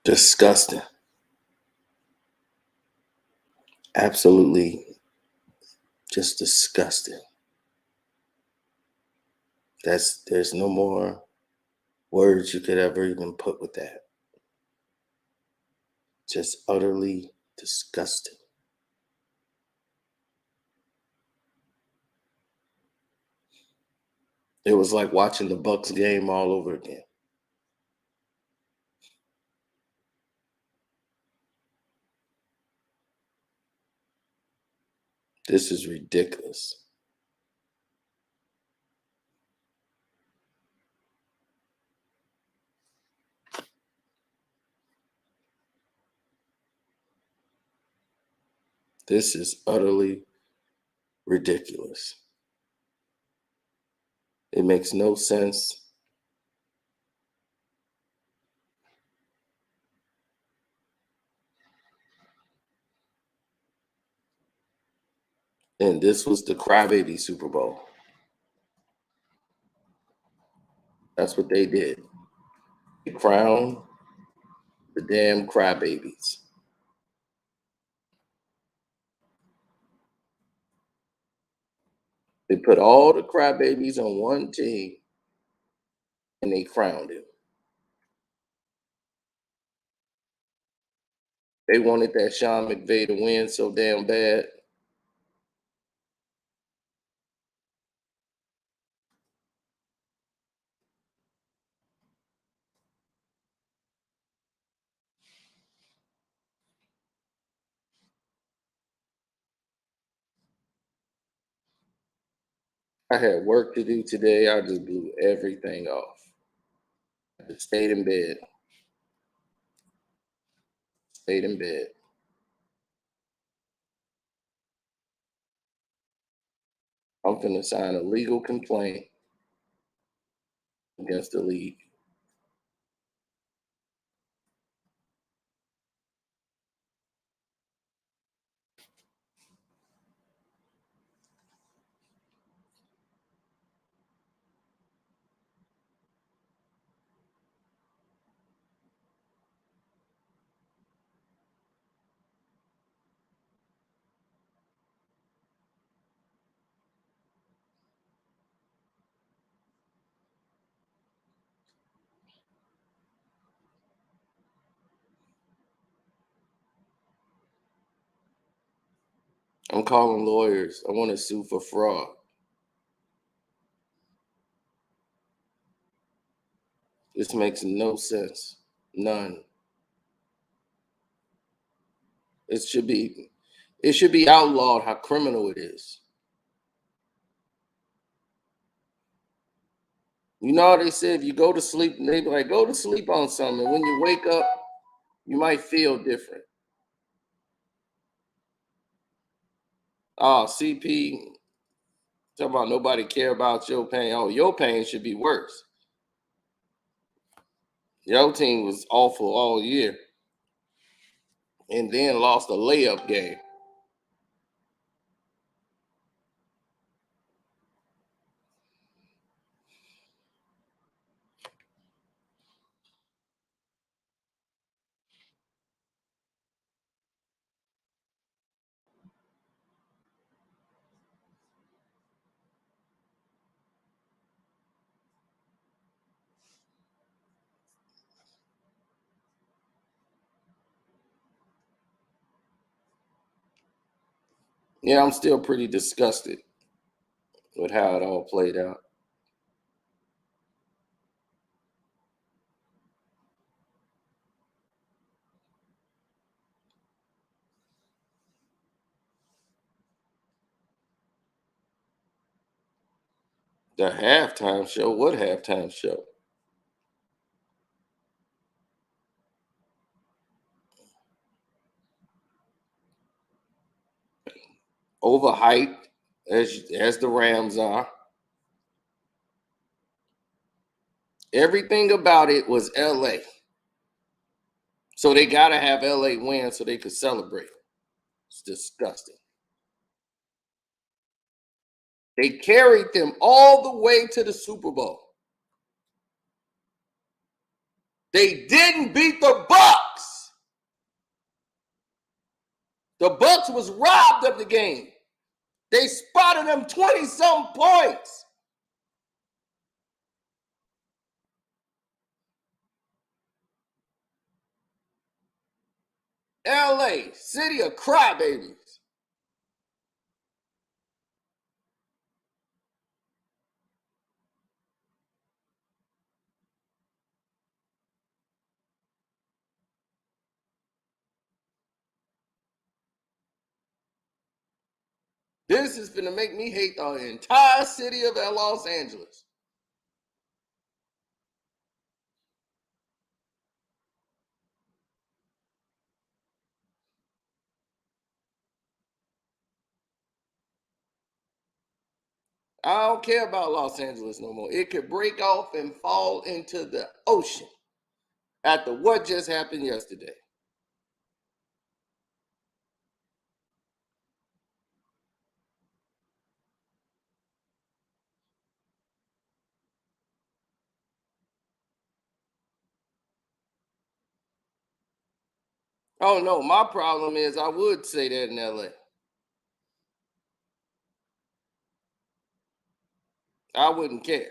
Disgusting. Absolutely just disgusting. There's no more words you could ever even put with that. Just utterly disgusting. It was like watching the Bucks game all over again. This is ridiculous. This is utterly ridiculous. It makes no sense. And this was the crybaby Super Bowl. That's what they did. They crowned the damn crybabies. They put all the crybabies on one team and they crowned him. They wanted that Sean McVay to win so damn bad. I had work to do today. I just blew everything off. I just stayed in bed. Stayed in bed. I'm finna sign a legal complaint against the league. I'm calling lawyers. I want to sue for fraud. This makes no sense. None. It should be outlawed how criminal it is. You know how they say if you go to sleep, they be like, go to sleep on something. When you wake up, you might feel different. Oh, CP, talking about nobody care about your pain. Oh, your pain should be worse. Your team was awful all year and then lost a layup game. Yeah, I'm still pretty disgusted with how it all played out. The halftime show? What halftime show? Overhyped as the Rams are. Everything about it was LA. So they gotta have LA win so they could celebrate. It's disgusting. They carried them all the way to the Super Bowl. They didn't beat the Bucs. The Bucs was robbed of the game. They spotted them 20-some points. LA, city of crybabies. This is going to make me hate the entire city of Los Angeles. I don't care about Los Angeles no more. It could break off and fall into the ocean after what just happened yesterday. Oh no, my problem is I would say that in LA. I wouldn't care.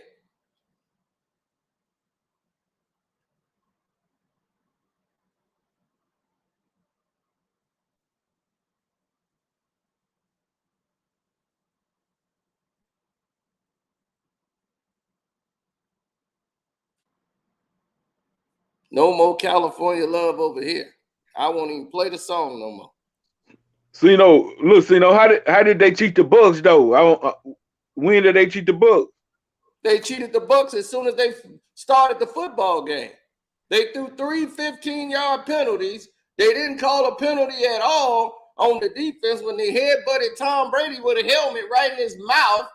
No more California love over here. I won't even play the song no more. So look, how did they cheat the Bucs though? When did they cheat the Bucs? They cheated the Bucs as soon as they started the football game. They threw 3 15-yard penalties. They didn't call a penalty at all on the defense when they headbutted Tom Brady with a helmet right in his mouth.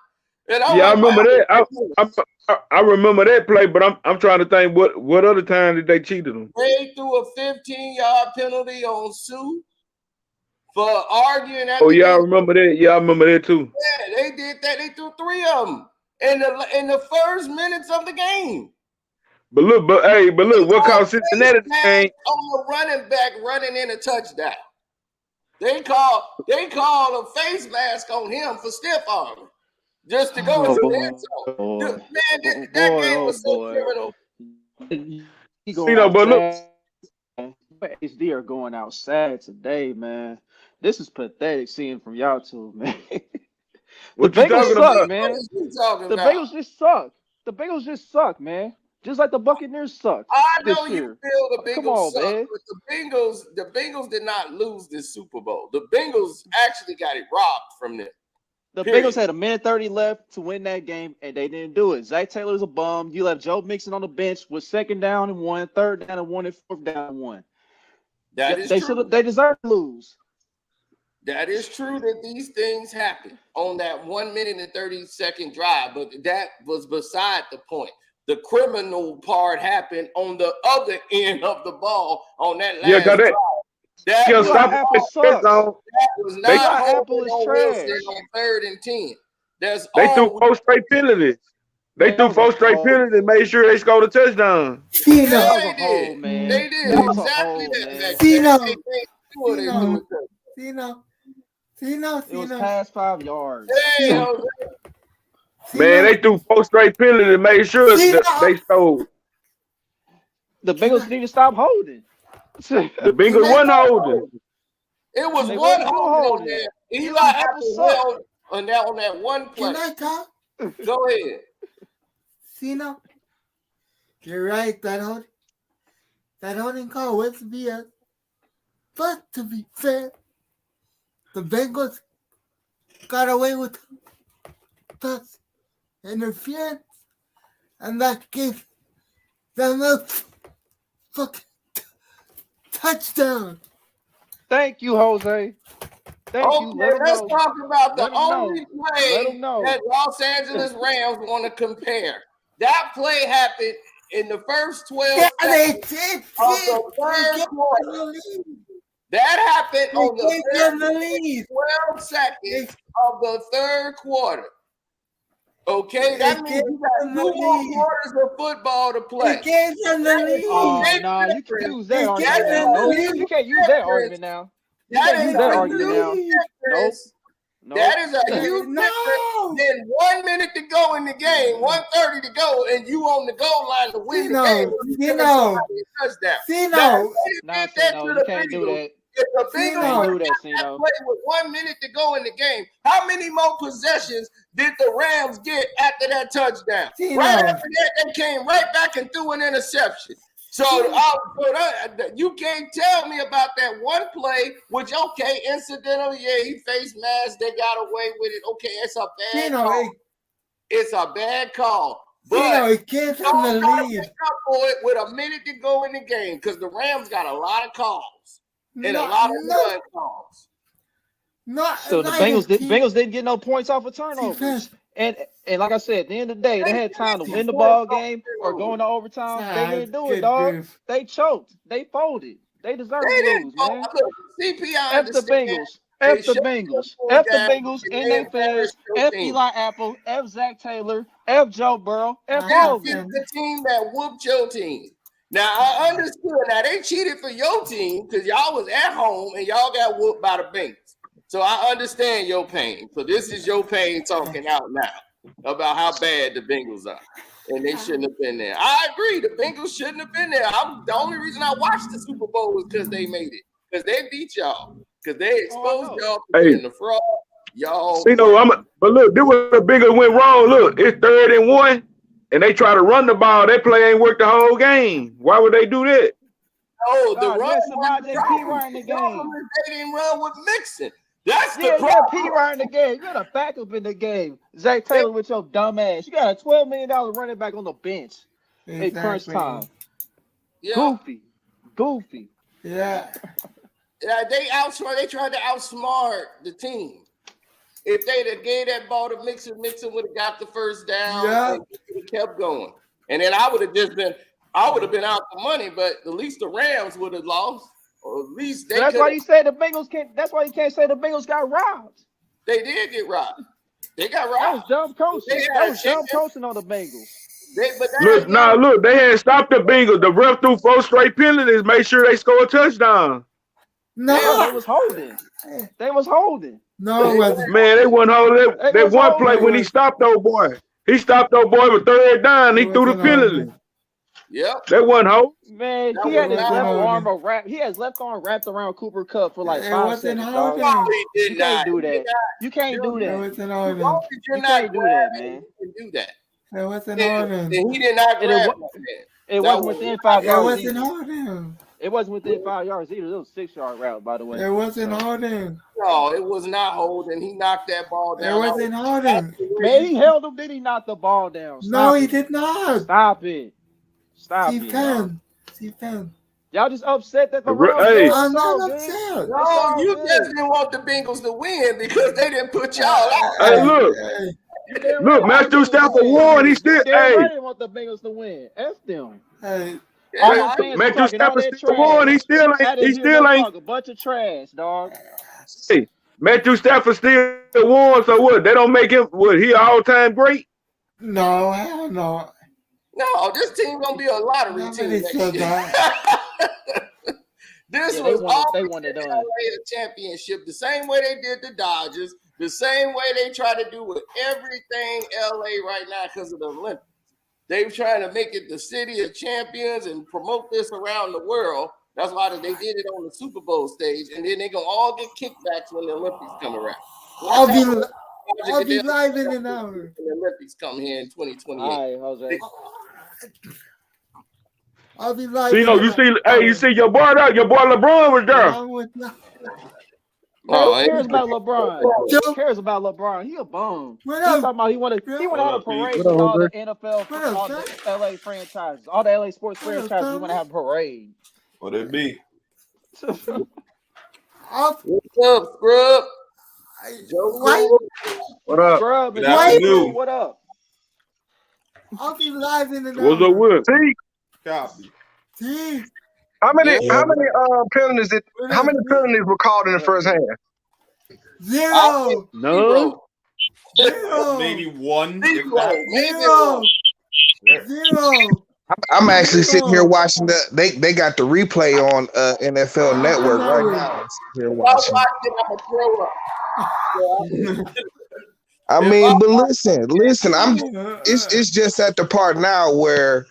And I remember that. I remember that play, but I'm trying to think what other time did they cheated them? They threw a 15-yard penalty on Sue for arguing at the game. I remember that. Yeah, I remember that too. Yeah, they did that. They threw 3 of them in the first minutes of the game. But look, what caused Cincinnati game? On the running back running in a touchdown. They called a face mask on him for stiff arm. Just to go into the end zone. Man, that game was so criminal. But look, HD are going out sad today, man. This is pathetic seeing from y'all two, man. What the Bengals suck, man. The Bengals just suck. The Bengals just suck, man. Just like the Buccaneers suck. I know you feel the Bengals suck, man. But the Bengals did not lose this Super Bowl. The Bengals actually got it robbed from them. The Bengals had 1:30 left to win that game, and they didn't do it. Zach Taylor's a bum. You left Joe Mixon on the bench with 2nd down and 1, 3rd down and 1, and 4th down and 1. That is true. They deserve to lose. That is true that these things happen on that 1 minute and 30-second drive, but that was beside the point. The criminal part happened on the other end of the ball on that last drive. That was not Apple is trash. On 3rd and 10. They threw 4 straight penalties. They threw 4 straight penalties and made sure they scored a touchdown. They did. They did exactly that. It was past 5 yards. Man, they threw 4 straight penalties and made sure they scored. The Bengals need to stop holding. The Bengals wasn't holding. It was one holding on there. Eli Apple held on that one play. Can I talk? Go ahead. Cena, you're right. That holding call was BS. But to be fair, the Bengals got away with pass interference, and that gave them a fucking touchdown. Thank you, Jose. Thank you. Let's talk about the only play that Los Angeles Rams want to compare. That play happened in the first 12 seconds of the third quarter. That happened on the 12 seconds of the third quarter. Okay, that means you got 2 more quarters of football to play. It came from the league. Oh, nah, you can use that It argument came now. from the Nope, league. you can't use that argument now. You That can't use is that a argument now. huge Nope. difference. Nope. That is a huge No. difference than 1 minute to go in the game, 1:30 to go, and you on the goal line to win the game. Touchdown. Now, if they Nah, did that Cino, to you the can't do Bengals, that. if the Can't Bengals do would that, have that Cino. play with 1 minute to go in the game, how many more possessions did the Rams get after that touchdown? Cino. Right after that, they came right back and threw an interception. So you can't tell me about that one play, which, okay, incidental, yeah, he faced mask, they got away with it. Okay, it's a bad call. It's a bad call. But it came from the lead. make up for it with a minute to go in the game because the Rams got a lot of calls and a lot of run calls. So the Bengals didn't get no points off of turnovers. And like I said, at the end of the day, they had time to win the ball game or go into overtime. They didn't do it, dog. They choked. They folded. They deserve to lose, man. F the Bengals. F the Bengals. F the Bengals and their fans. F Eli Apple. F Zach Taylor. F Joe Burrow. F all of them. The team that whooped your team. Now, I understood. Now, they cheated for your team because y'all was at home and y'all got whooped by the Bengals. So I understand your pain. So this is your pain talking out now about how bad the Bengals are. And they shouldn't have been there. I agree. The Bengals shouldn't have been there. The only reason I watched the Super Bowl was because they made it. Because they beat y'all. Because they exposed y'all for being the fraud. Y'all. But look, this was the Bengals went wrong. Look, it's 3rd and 1. And they try to run the ball. That play ain't worked the whole game. Why would they do that? Oh, the run. Somebody P run the game. They didn't run with Mixon. That's the problem. Yeah, P run the game. You got a backup in the game. Zach Taylor with your dumb ass. You got a $12 million running back on the bench at crunch time. Yeah. Goofy. Yeah. They tried to outsmart the team. If they'd have gave that ball to Mixon would have got the first down and kept going. And then I would have been out the money, but at least the Rams would have lost. Or at least they that's why you say the Bengals can't. That's why you can't say the Bengals got robbed. They did get robbed. They got robbed. That was dumb coaching. That was dumb coaching on the Bengals. Look, they had stopped the Bengals. The ref threw 4 straight penalties, made sure they score a touchdown. No, they was holding. No, it wasn't. Man, they wasn't holding. That one play when he stopped old boy. He stopped old boy with 3rd down. He threw the penalty. Yep. That wasn't holding. Man, he had his left arm wrapped. He has left arm wrapped around Cooper Kupp for like 5 seconds. You can't do that. You can't do that. You can't do that, man. You can do that. It wasn't holding. He did not grab it wasn't within 5 yards. It wasn't holding. It wasn't within 5 yards either. It was a 6-yard route, by the way. It wasn't holding. No, it was not holding. He knocked that ball down. It wasn't holding. Man, he held him. Did he knock the ball down? He did not. Stop it. Y'all just upset that the Rams. I'm not upset. No, you just didn't want the Bengals to win because they didn't put y'all out. Hey, look, Matthew Stafford won. He still. I didn't want the Bengals to win. F them. Hey. Matthew Stafford still won. He still ain't. A bunch of trash, dog. Hey, Matthew Stafford still won. So what? They don't make him. What? He all-time great? No, hell no. No, this team gonna be a lottery team next year. This was always a championship, the same way they did the Dodgers, the same way they try to do with everything LA right now because of the Olympics. They're trying to make it the city of champions and promote this around the world. That's why they did it on the Super Bowl stage, and then they're gonna all get kickbacks when the Olympics come around. I'll be live in an hour. The Olympics come here in 2028. All right, Jose. I'll be live. You see your boy LeBron was there. Who cares about LeBron? Who cares about LeBron? He a bum. He's talking about he want to have a parade with all the NFL, all the LA franchises, all the LA sports franchises. He want to have a parade. What it be? What's up, Scrub? What up? Scrub, what up? I'll be live in an hour. What's up with? Copy. How many penalties were called in the first half? Zero. No. Zero. Maybe one. Zero. I'm actually sitting here watching they got the replay on NFL Network right now. I'm sitting here watching. I mean, but listen, it's just at the part now where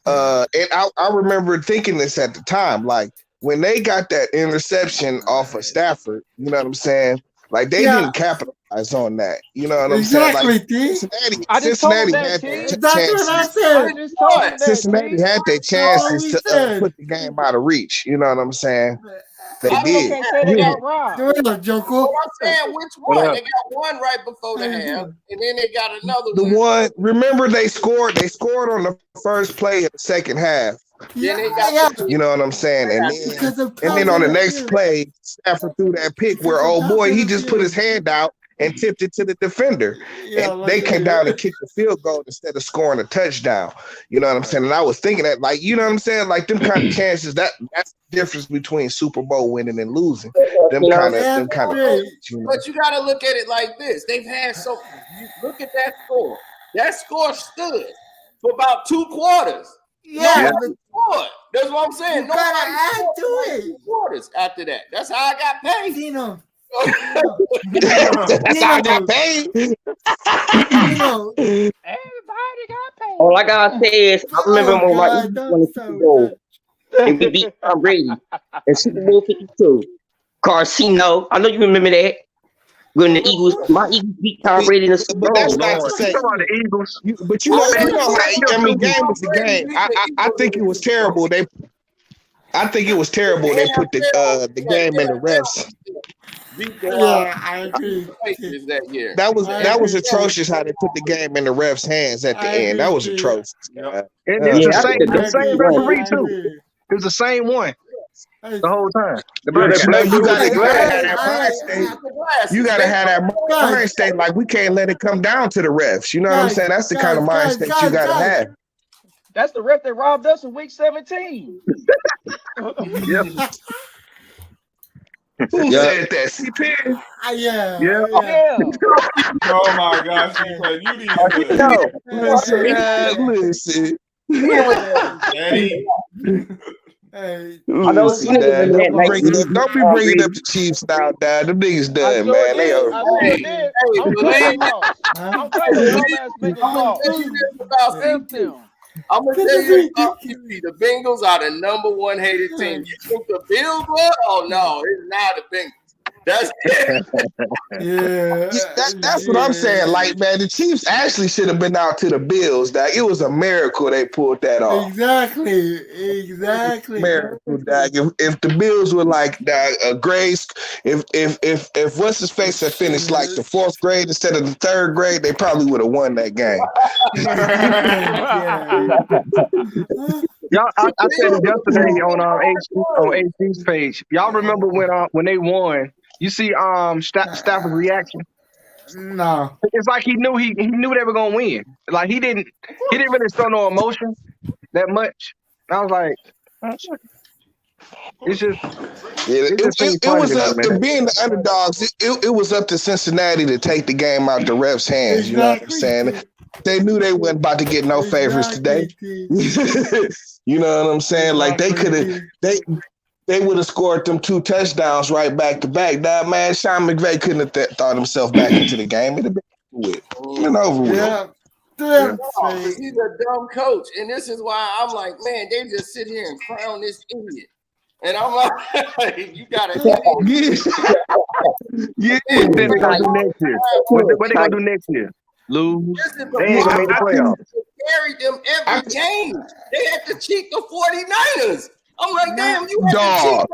and I remember thinking this at the time, like when they got that interception off of Stafford, you know what I'm saying? Like they didn't capitalize on that. You know what I'm saying? Like Cincinnati had their chances. Cincinnati had their chances to put the game out of reach. You know what I'm saying? They did. What I'm saying, which one? They got one right before the half, and then they got another the one. Remember, they scored. They scored on the first play of the second half. You know what I'm saying? And then on the next play, Stafford threw that pick where, oh boy, he just put his hand out and tipped it to the defender. And they came down and kicked the field goal instead of scoring a touchdown. You know what I'm saying? And I was thinking that, like, you know what I'm saying? Like them kind of chances, that's the difference between Super Bowl winning and losing. Them kind of. But you got to look at it like this. They've had look at that score. That score stood for about 2 quarters. Yeah, that's what I'm saying. You gotta add to it. Quarters after that. That's how I got paid. That's how I got paid. Everybody got paid. All I gotta say is, I remember when my Eagles won the Super Bowl and we beat Tom Brady in Super Bowl 52. Karceno, I know you remember that. When the my Eagles beat Tom Brady in the Super Bowl. But that's not to say the Eagles. But you know, I mean, game was the game. I think it was terrible. I think it was terrible. They put the game in the refs. Yeah, I agree. That was atrocious how they put the game in the refs' hands at the end. That was atrocious. Yeah. It's the same referee too. It was the same one the whole time. You gotta have that mind state. Like, we can't let it come down to the refs. You know what I'm saying? That's the kind of mind state you gotta have. That's the ref that robbed us in week 17. Yep. Who said that? CP? Yeah. Oh my gosh, you need to listen. Hey. Don't be bringing up the Chiefs now, Dad. The niggas done, man. They over. I'm gonna tell you the Bengals are the #1 hated team. You think the Bills were? Oh no, it's not the Bengals. That's that's what I'm saying. Like, man, the Chiefs actually should have been out to the Bills. Dog. It was a miracle they pulled that off. Exactly. Miracle, dog. If the Bills were like a grade, if what's his face had finished like the 4th grade instead of the 3rd grade, they probably would have won that game. Y'all, I said it yesterday on HC's page. Y'all remember when they won? You see Stafford's reaction? No. It's like he knew they were gonna win. Like he didn't really show no emotion that much. I was like, it's just it was up to being the underdogs. It was up to Cincinnati to take the game out the refs' hands. You know what I'm saying? They knew they wasn't about to get no favors today. You know what I'm saying? Like they could have, they would have scored them 2 touchdowns right back to back. That man, Sean McVay couldn't have thought himself back into the game. It'd have been over with. He's a dumb coach, and this is why I'm like, man, they just sit here and crown this idiot. And I'm like, you gotta What they gonna do next year? Lose. They ain't gonna make the playoffs. Carried them every game. They had to cheat the 49ers. I'm like, damn, you dog.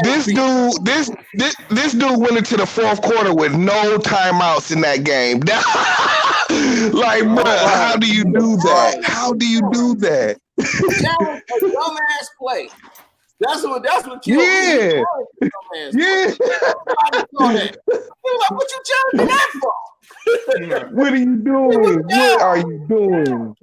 This dude went into the 4th quarter with no timeouts in that game. Like, bro, how do you do that? How do you do that? That was a dumbass play. That's what killed me. Yeah. What you charging that for? What are you doing? What are you doing?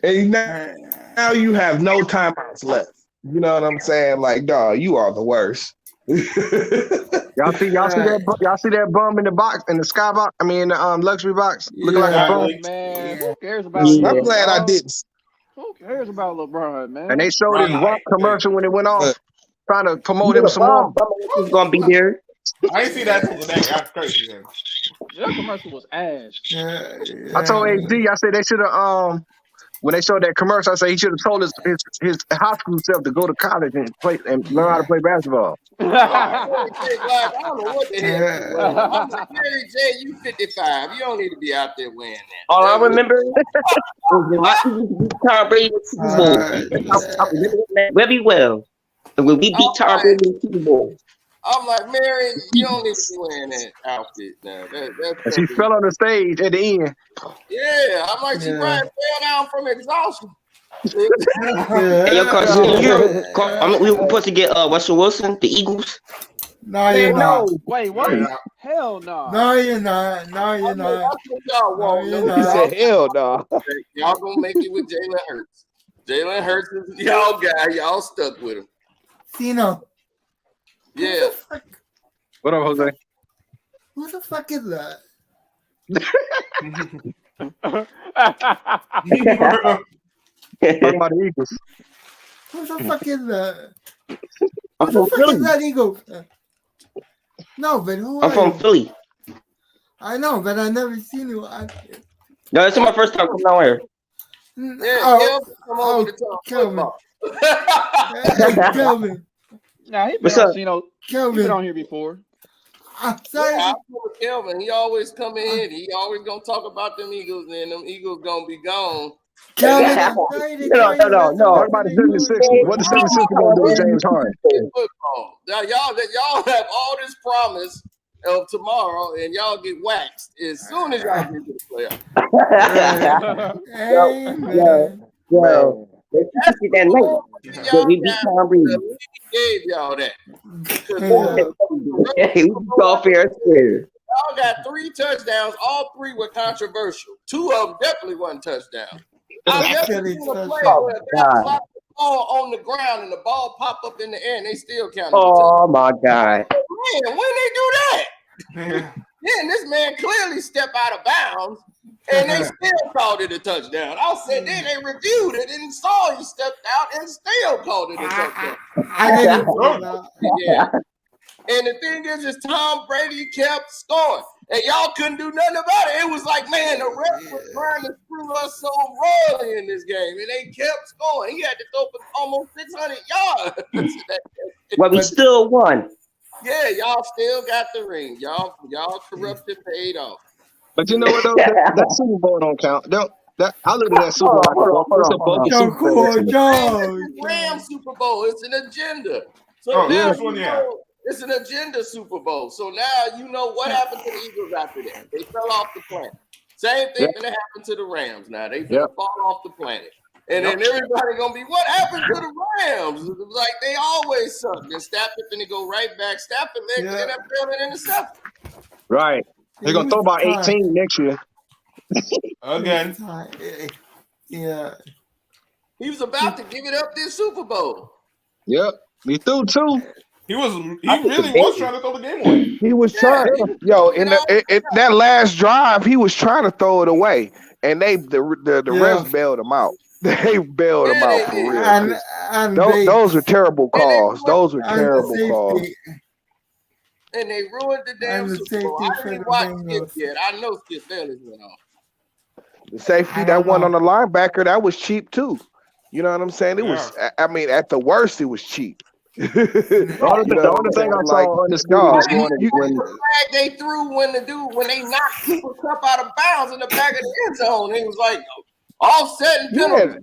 And now you have no timeouts left. You know what I'm saying? Like, dog, you are the worst. Y'all see that bum in the box in the sky box? I mean, luxury box looking like a bum. Man, who cares about LeBron? I'm glad I didn't. Who cares about LeBron, man? And they showed his rock commercial when it went off, trying to promote him some more. He's gonna be there. I ain't see that till today. That's crazy. Man. That commercial was ass. I told AD, I said they should have when they showed that commercial, I said he should have told his high school self to go to college and play and learn how to play basketball. I don't know what the hell. I'm like, Mary J, you 55. You don't need to be out there wearing that. All I remember was Tom Brady in the Super Bowl. I remember that very well. And when we beat Tom Brady in the Super Bowl. I'm like, Mary, you don't need to be wearing that outfit now. And she fell on the stage at the end. Yeah, I'm like, she probably fell down from exhaustion. Hey, yo, Karceno, we were supposed to get Russell Wilson, the Eagles. No, you're not. Wait, what? Hell no. No, you're not. No, you're not. He said, hell no. Y'all gonna make it with Jalen Hurts. Jalen Hurts is y'all guy. Y'all stuck with him. Cino. Yeah. What up, Jose? Who the fuck is that? Talking about the Eagles. Who the fuck is that? I'm Who from the fuck Philly. is that Eagle? No, but who are I'm from you? Philly. I know, but I never seen you out here. No, this is my first time coming down here. Yeah, come over to talk Kelvin. football. Hey, Kelvin. Nah, he been What's on, up? he been Kelvin. on here before. I'm sorry. Yeah, I'm with Kelvin. He always come in. He always gonna talk about them Eagles, and them Eagles gonna be gone. Kelvin, I'm sorry to tell you No. that's Talk about the 76ers. What the 76ers gonna do with James Harden? Football. Now, y'all have all this promise of tomorrow, and y'all get waxed as soon as y'all get to the playoffs. Hey, man. Yo, let's get that night. But we beat Tom Brady. Gave y'all that. Hey, we call fair and square. Y'all got 3 touchdowns. All 3 were controversial. 2 of them definitely wasn't touchdowns. I've never seen a play where they slap the ball on the ground and the ball pop up in the air and they still counted. Oh my God! Man, when they do that? Then this man clearly stepped out of bounds and they still called it a touchdown. I said, then they reviewed it and saw he stepped out and still called it a touchdown. I didn't know. Yeah. And the thing is Tom Brady kept scoring. And y'all couldn't do nothing about it. It was like, man, the ref was trying to screw us so royally in this game. And they kept scoring. He had to throw for almost 600 yards. Well, we still won. Yeah, y'all still got the ring. Y'all corrupted paid off. But you know what though? That Super Bowl don't count. I look at that Super Bowl. It's a bogus Super Bowl. It's a Ram Super Bowl. It's an agenda. So now it's an agenda Super Bowl. So now you know what happened to the Eagles after that. They fell off the planet. Same thing gonna happen to the Rams now. They gonna fall off the planet. And then everybody gonna be, what happened to the Rams? Like they always suck. Then Stafford finna go right back. Stafford led the NFL in interception. Right. They're gonna throw about 18 next year. Again. Yeah. He was about to give it up this Super Bowl. Yep. He threw 2. He really was trying to throw the game away. He was trying, in that last drive, he was trying to throw it away, and the refs bailed him out. They bailed him out for real. And those were terrible calls. Those were terrible calls. And they ruined the damn Super Bowl. I didn't watch Skip yet. I know Skip Bayless went off. The safety that won on the linebacker, that was cheap too. You know what I'm saying? It was. I mean, at the worst, it was cheap. The only thing I saw on the screen this morning when they threw when they knocked Cooper Kupp out of bounds in the back of the end zone. It was like offset and penalty.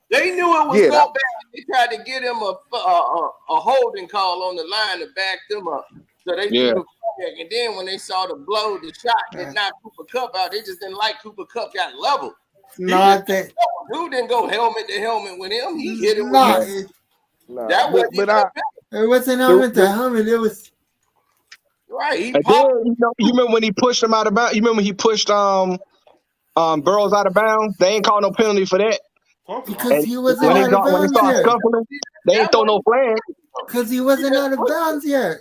They knew it was so bad. They tried to get him a holding call on the line to back them up. So they threw the flag. And then when they saw the shot that knocked Cooper Kupp out, they just didn't like Cooper Kupp got leveled. Dude didn't go helmet to helmet with him. He hit him with him. That was it wasn't helmet to helmet. It was right. You remember when he pushed him out of bounds? You remember he pushed Burrows out of bounds? They ain't called no penalty for that. Because he wasn't when out of bounds started scuffling, they ain't throw no flag. Because he wasn't out of bounds yet.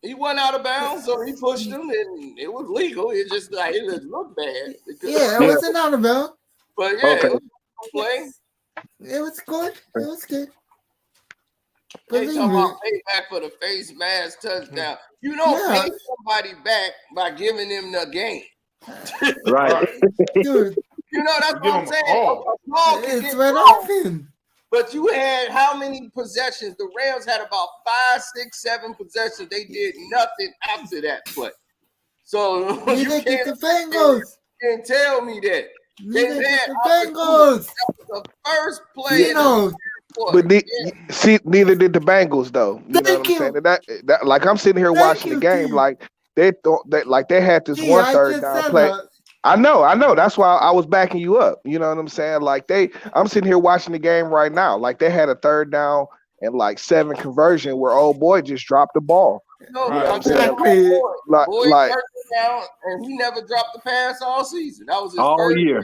He went out of bounds, so he pushed him, and it was legal. It just like it just looked bad. Yeah, it wasn't out of bounds. But yeah, it was a play. It was good. It was good. They talking about payback for the face mask touchdown. You don't pay somebody back by giving them the game. Right. Dude. You know, that's what I'm saying. It's what happened. But you had how many possessions? The Rams had about 5, 6, 7 possessions. They did nothing after that play. So you get the Bengals. You can't tell me that. They had the Bengals. That was the first play. But neither did the Bengals though. You know what I'm saying? That like I'm sitting here watching the game, like they thought that like they had this one third down play. I know. That's why I was backing you up. You know what I'm saying? Like I'm sitting here watching the game right now. Like they had a third down and like 7 conversion where old boy just dropped the ball. No, exactly. Boy down, and he never dropped the pass all season. That was his all year.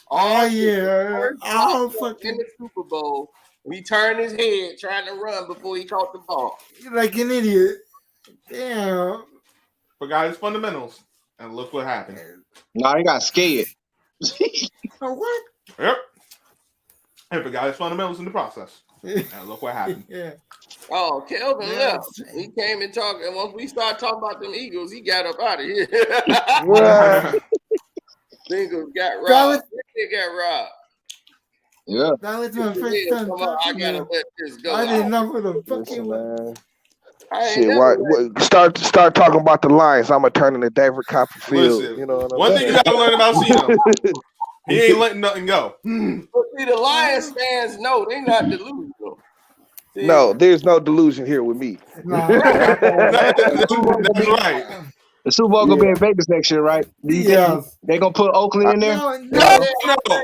All year. All fucking in the Super Bowl. He turned his head trying to run before he caught the ball. You're like an idiot. Damn. Forgot his fundamentals, and look what happened. No, he got scared. What? Yep. And forgot his fundamentals in the process. And look what happened. Yeah. Oh, Kelvin left. He came and talked, and once we started talking about them Eagles, he got up out of here. Bengals got robbed. They got robbed. Yeah. That was my first time. I gotta let this go. I didn't know who the fuck it was. Shit, start talking about the Lions. I'm gonna turn into David Copperfield. Listen, you know what one thing you gotta learn about Cena, he ain't letting nothing go. But see, the Lions fans know they not delusional. See, no, there's no delusion here with me. That's right. The Super Bowl gonna be in Vegas next year, right? Yeah. They gonna put Oakland in there? No.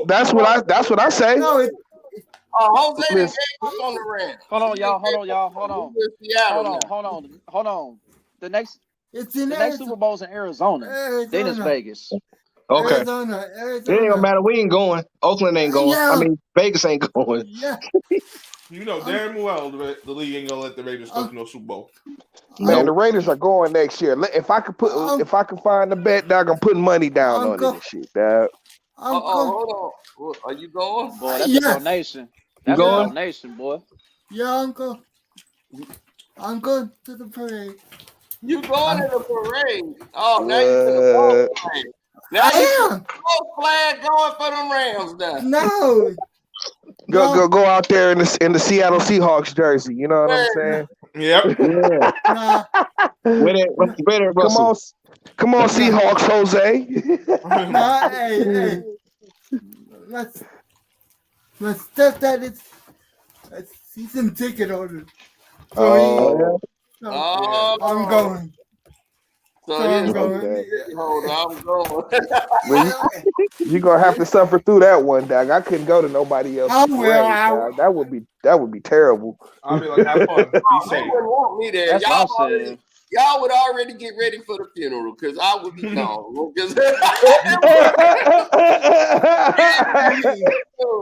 That's what I say. No, Jose didn't up on the Rams. Hold on. The next Super Bowl's in Arizona. Then it's Vegas. Okay. Arizona. It ain't gonna matter. We ain't going. Oakland ain't going. Yeah. I mean, Vegas ain't going. Yeah. You know damn well the league ain't gonna let the Raiders go to no Super Bowl. Man, the Raiders are going next year. If I could find the bet, dog, I'm putting money down on it and shit, dog. Hold on. Are you going? Boy, that's a donation. That's a donation, boy. Yeah, Uncle. I'm going to the parade. You going to the parade? Oh, now you to the ball flag. Now you ball flag going for the Rams now. No. Go out there in the Seattle Seahawks jersey. You know what I'm saying? Yep. Yeah. Come on, Seahawks, Jose. Hey. Let's step that it's a season ticket holder. So I'm going. I'm going. You're gonna have to suffer through that one, dog. I couldn't go to nobody else. That would be terrible. I'll be like, have fun. Be safe. You wouldn't want me there. Y'all would already get ready for the funeral because I would be gone.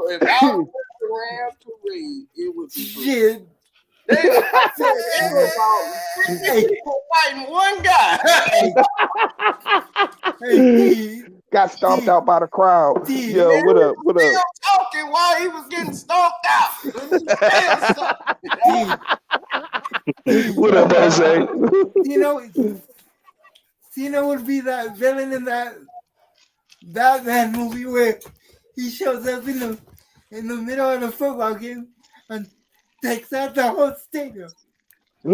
If I was around parade, it would be shit. They were fighting one guy. Got stomped out by the crowd. Yo, what up? Still talking while he was getting stomped out. What up, Jose? Cena would be that villain in that Batman movie where he shows up in the middle of the football game and takes out the whole stadium. I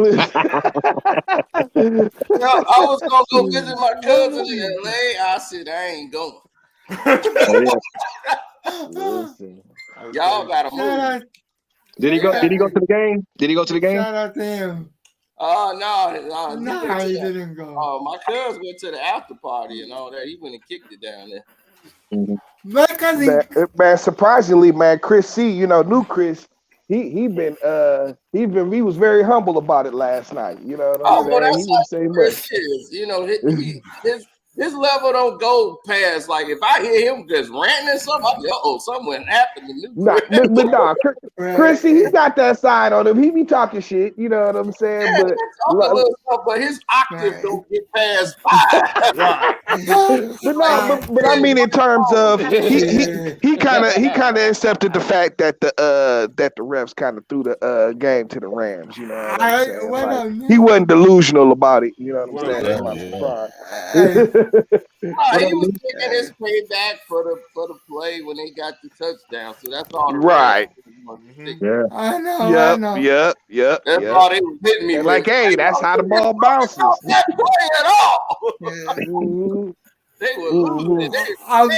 was gonna go visit my cousin in LA. I said I ain't going. Y'all gotta move. Did he go to the game? Shout out to him. Oh no, he didn't go. Oh, my cousin went to the after party and all that. He went and kicked it down there. My cousin, man, surprisingly, man, Chris C, new Chris. He was very humble about it last night. You know what I'm saying? Well, that's he didn't say much. Chris is. his level don't go past like if I hear him just ranting or something, I'm like, something happened to New Nah, Chris. but nah, Chrissy, he got that side on him. He be talking shit, you know what I'm saying? Yeah, But talk a little stuff, but his octave don't get past 5. but I mean in terms of he kind of accepted the fact that the refs kind of threw the game to the Rams. You know what I'm saying? Like, he wasn't delusional about it. You know what I'm saying? That's my surprise. He was getting his payback for the play when they got the touchdown. So that's all. Right. Yeah. I know. Yep. That's all they was hitting me And with. like, hey, that's how the ball bounces. That play at all. They were losing. It was 5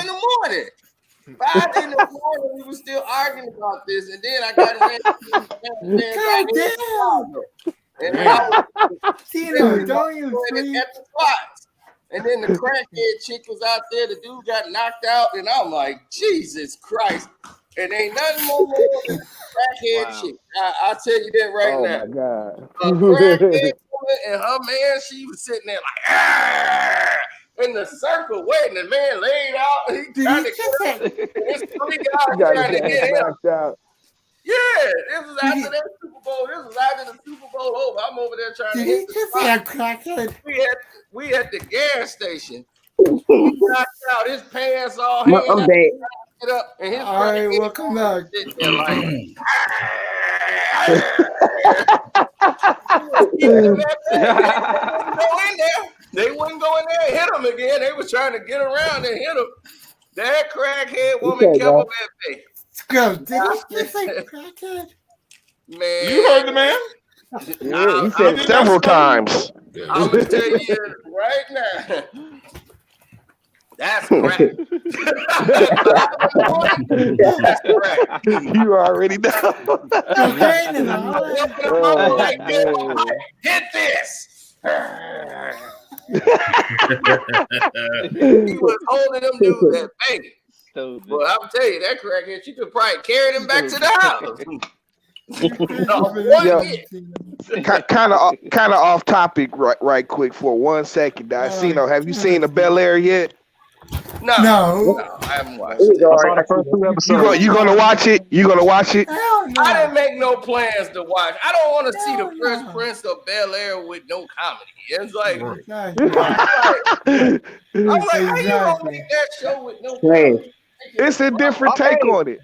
in the morning. 5 in the morning, we were still arguing about this, and then I got ran. And don't you sleep? At the spots. And then the crackhead chick was out there. The dude got knocked out, and I'm like, Jesus Christ! And ain't nothing more than the crackhead chick. I'll tell you that right now. Oh my God! Crackhead woman and her man, she was sitting there like, in the circle waiting. The man laid out. He trying to get up. There's 3 guys trying to get him. Yeah, this was after that Super Bowl. This was after the Super Bowl over. I'm over there trying to hit the spot. We at the gas station. He knocked out his pants all hanging out. Get up, and his all right, welcome back. There like, they wouldn't go in there and hit him again. They was trying to get around and hit him. That crackhead woman kept him at bay. Did he just say crackhead? Man, you heard the man. Yeah, he said several times. I'm gonna tell you right now. That's crack. That's crack. You already know. Hit this. He was holding them dudes at bay. Well, I'm telling you, that crackhead, you could probably carry them back to the house. Kind of off topic, right quick for 1 second. Karceno, have you seen the Bel Air yet? No, I haven't watched it. You gonna watch it? You gonna watch it? I didn't make no plans to watch. I don't want to see the Fresh Prince of Bel Air with no comedy. It's like, I'm like, how you gonna make that show with no comedy? It's a different take on it.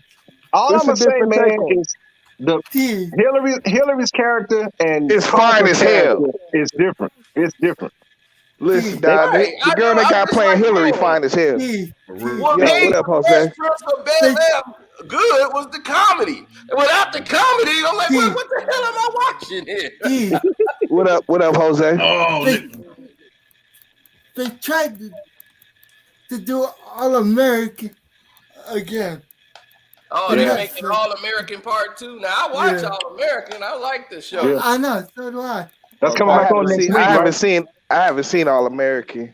All I'm gonna say, man, is Hillary's character and it's fine as hell. It's different. It's different. Listen, dog, the girl that got playing Hillary fine as hell. What up, Jose? Good was the comedy. And without the comedy, I'm like, what the hell am I watching here? What up, Jose? Oh, they tried to do All American again. Oh, they're making All American Part 2. Now I watch All American. I like the show. Yeah. I know, so do I. That's coming back on next week. I haven't seen All American.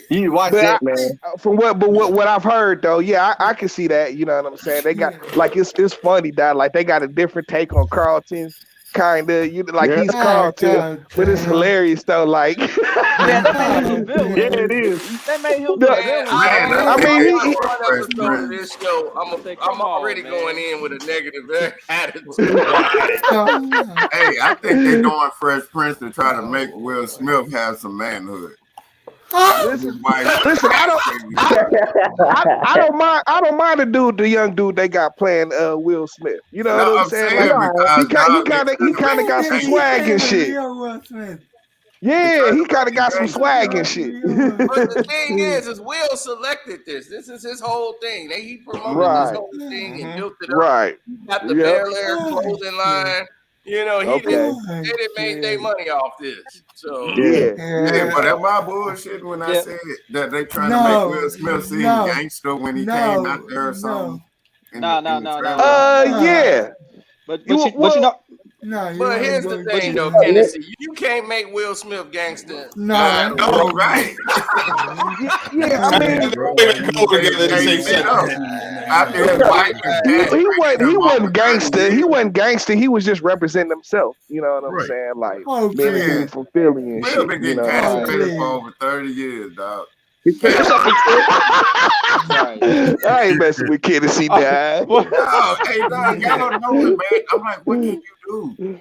You need to watch that, man. From what I've heard though, yeah, I can see that. You know what I'm saying? They got like it's funny that like they got a different take on Carlton. Kind of, he's Carlton, but it's hilarious though. Like, it is. They made him villain. I mean, I'm already going in with a negative attitude. Hey, I think they're doing Fresh Prince to try to make Will Smith have some manhood. Listen, I don't mind the young dude they got playing Will Smith. You know what I'm saying? Like, he kind of got some swag and shit. Yeah, he kind of got some swag and shit. But the thing is Will selected this. This is his whole thing. He promoted this whole thing and built it up. Right. He got the Bel Air clothing line. You know, they didn't make their money off this. So yeah, but that's my bullshit when I said that they trying to make Will Smith seem gangster when he came out there or something. No. Yeah. But you know, No, But here's the thing, though, Kennedy. You can't make Will Smith gangster. No, right. Yeah, I mean, he wasn't gangster. He wasn't gangster. He was just representing himself. You know what I'm saying? Like mentally from Philly and shit. Been You getting know, castrated for over 30 years, dog. I ain't messing with Kennedy, dad. No, hey, dog, y'all don't know it, man. I'm like, what can you do?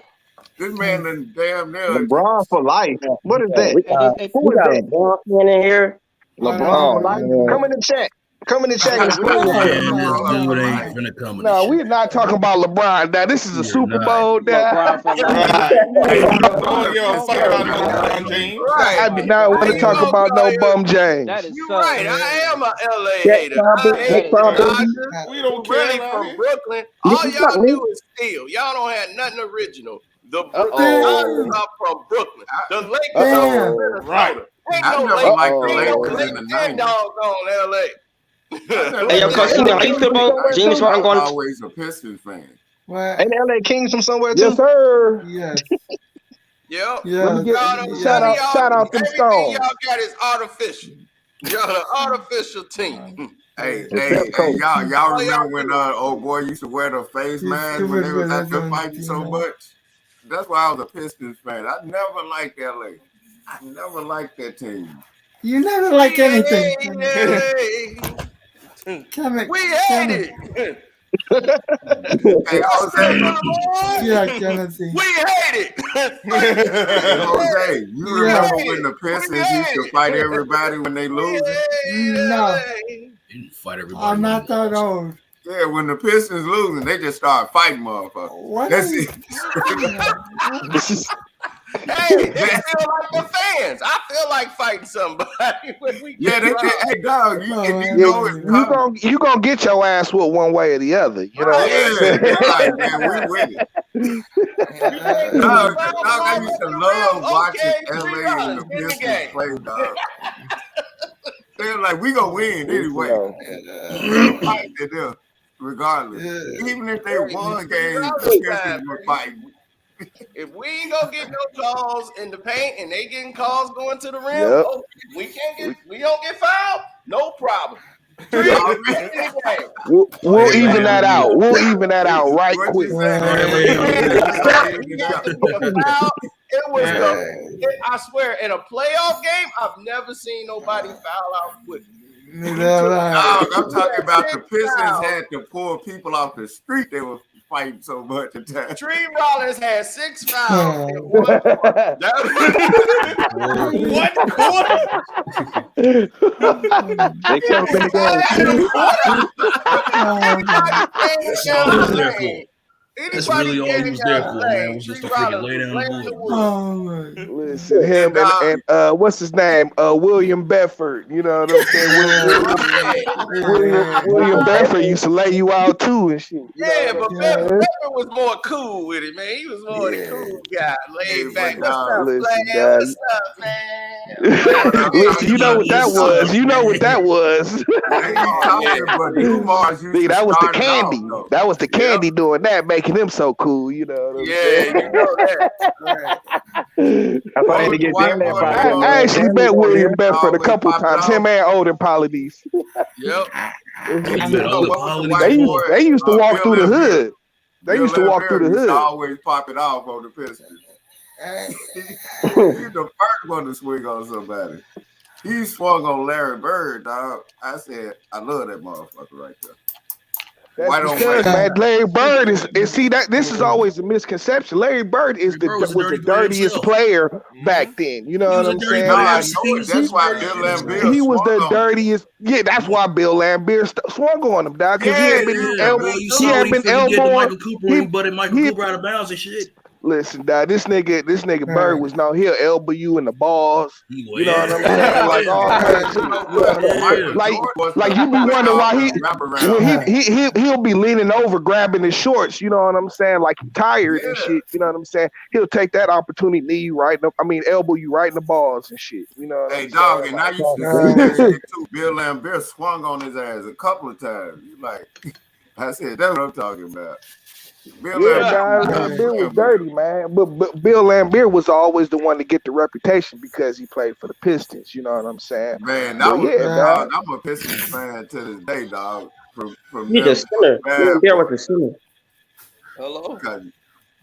This man done damn near LeBron for life. What is that? We got LeBron fan in here. LeBron for life. Come in the chat. Come in the chat and explain yourself. No, we're not talking about LeBron. Now, this is a Super Bowl. Now, I do not want to talk about no bum James. You're right. I am a LA hater. We don't care from Brooklyn. All y'all do is steal. Y'all don't have nothing original. The Dodgers are from Brooklyn. The Lakers are from Minnesota. Ain't no Lakers in the doggone LA. Hey, yo, Karceno, how you feel about James Harden going? I'm always a Pistons fan. Ain't LA Kings from somewhere too? Yes, sir. Yes. Yep. Let me get shout out them Everything Stones. y'all got is artificial. Y'all an artificial team. Hey, y'all remember when old boy used to wear the face mask when they was out there fighting so much? That's why I was a Pistons fan. I never liked LA. I never liked that team. You never like anything. We hate it. Hey, Jose. Yeah, Kennedy. We hate it. Jose, you remember when the Pistons used to fight everybody when they lose? No. Fight everybody. I'm not that old. Yeah, when the Pistons losing, they just start fighting motherfuckers. That's it. Hey, they feel like the fans. I feel like fighting somebody when we get hey dog, you gonna get your ass whooped one way or the other. You know what I'm saying? Right, man, we with it. Dog, I used to love watching LA and the Pistons play, dog. They're like, we gonna win anyway. We'll fight to them, regardless. Even if they won games, the Pistons were fighting. If we ain't gonna get no calls in the paint and they getting calls going to the rim, we don't get fouled, no problem. We'll even that out. We'll even that out right quick. It was I swear, in a playoff game, I've never seen nobody foul out quick. I'm talking about the Pistons had to pull people off the street. They were fighting so much at times. Tree Rollins had 6 fouls in 1 quarter. What quarter? They kept in the game. That's really all he was there for, man. Was just to freaking lay down the wood. Listen, him and what's his name? William Bedford. You know what I'm saying? William Bedford used to lay you out too and shit. Yeah, but Bedford was more cool with it, man. He was more the cool guy, laid back. What's up, man? Listen, you know what that was. You know what that was. See, that was the candy. That was the candy doing that, making him so cool. You know what I'm saying? You know that. That's why I had to get them that fight. I actually met William Bedford a couple times. Him and Odin Polynice. Yep. They used to walk through the hood. They used to walk through the hood. Always pop it off on the Pistons. He's the first one to swing on somebody. He swung on Larry Bird, dog. I said, I love that motherfucker right there. That's because, man, Larry Bird is see that this is always a misconception. Larry Bird was the dirtiest player back then. You know what I'm saying? That's why Bill Laimbeer. He was the dirtiest. Yeah, that's why Bill Laimbeer swung on him, dog. Because he had been elbowing Michael Cooper, but Michael Cooper out of bounds and shit. Listen, dog, this nigga Bird was known. He'll elbow you in the balls. You know what I'm saying? Like all kinds of shit. Like you be wondering why he'll be leaning over, grabbing his shorts. You know what I'm saying? Like he's tired and shit. You know what I'm saying? He'll take that opportunity, knee you right. Elbow you right in the balls and shit. You know what I'm dog, saying? And I used to see that shit too. Bill Laimbeer swung on his ass a couple of times. You like, I said, that's what I'm talking about. Bill Lambeer was dirty, man. But Bill Lambeer was always the one to get the reputation because he played for the Pistons. You know what I'm saying? Man, dog. I'm a Pistons fan to this day, dog. From He's a center. There was a center. Hello.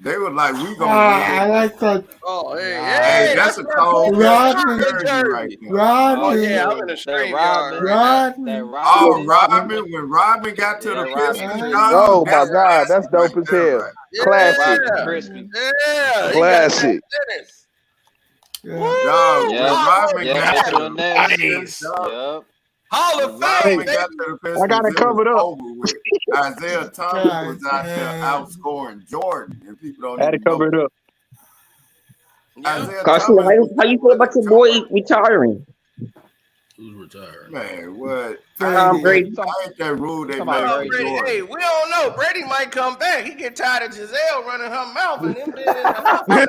They were like, we gonna. I like that. Oh, hey, that's a cold Rodman. right there. Rodman. Oh yeah, I'm in a straight yard. Rodman. Oh, Rodman. When Rodman got to the Pistons, oh my God, that's dope as hell. Right. Classic. Yeah, classic. Dog, when Rodman got to the Nets. Pistons, Hall of Fame. I got it covered up. Isaiah Thomas was out there outscoring Jordan, and people don't. I had to cover it up. Karceno, how you feel about your boy retiring? Who's retired? Man, what? Tom Brady. I ain't that rule they made. Hey, we don't know. Brady might come back. He get tired of Giselle running her mouth and him being in the man,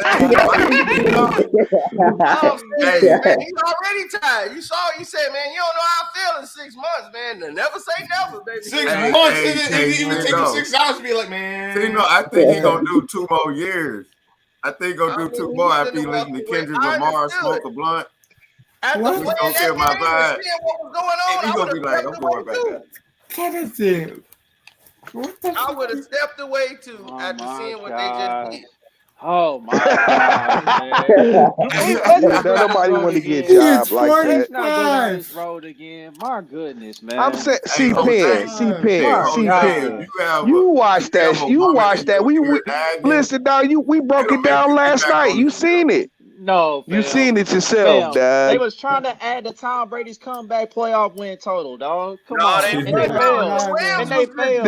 he's already tired. You saw, you said, man, you don't know how I feel in 6 months, man. Never say never, baby. 6 months, it even take him 6 hours to be like, man. See, no, I think he's gonna do 2 more years. I think he's gonna do 2 more after he listen to Kendrick Lamar smoke a blunt. After he's gonna feel my vibe. What was going on? He's gonna be like, I'm going back there. Kennedy. I would have stepped away too after seeing what they just did. Oh my God! Nobody want to get job like that. Let's not go down this road again. My goodness, man. I'm saying, C-Pen. You watched that. You watched that. We listen, dog. We broke it down last night. You seen it. No, you seen it yourself, dog. They was trying to add the Tom Brady's comeback playoff win total, dog. Come on, they and they failed.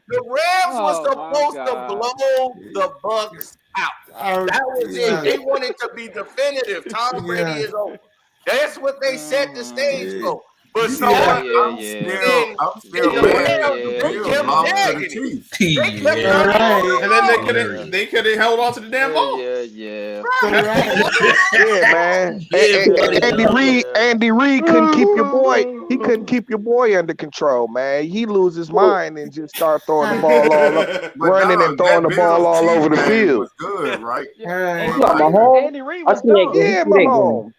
The Rams was supposed to blow the Bucks out. That was it. They wanted to be definitive. Tom Brady is over. That's what they set the stage for. But so I'm still mad. They kept nagging. And then they could have held on to the damn ball. Yeah, man. Andy Reid couldn't keep your boy. He couldn't keep your boy under control, man. He lose his mind and just start throwing the ball all up, running and throwing the ball all over the field. Good, right? Andy Reid was dope. Yeah, Mahomes.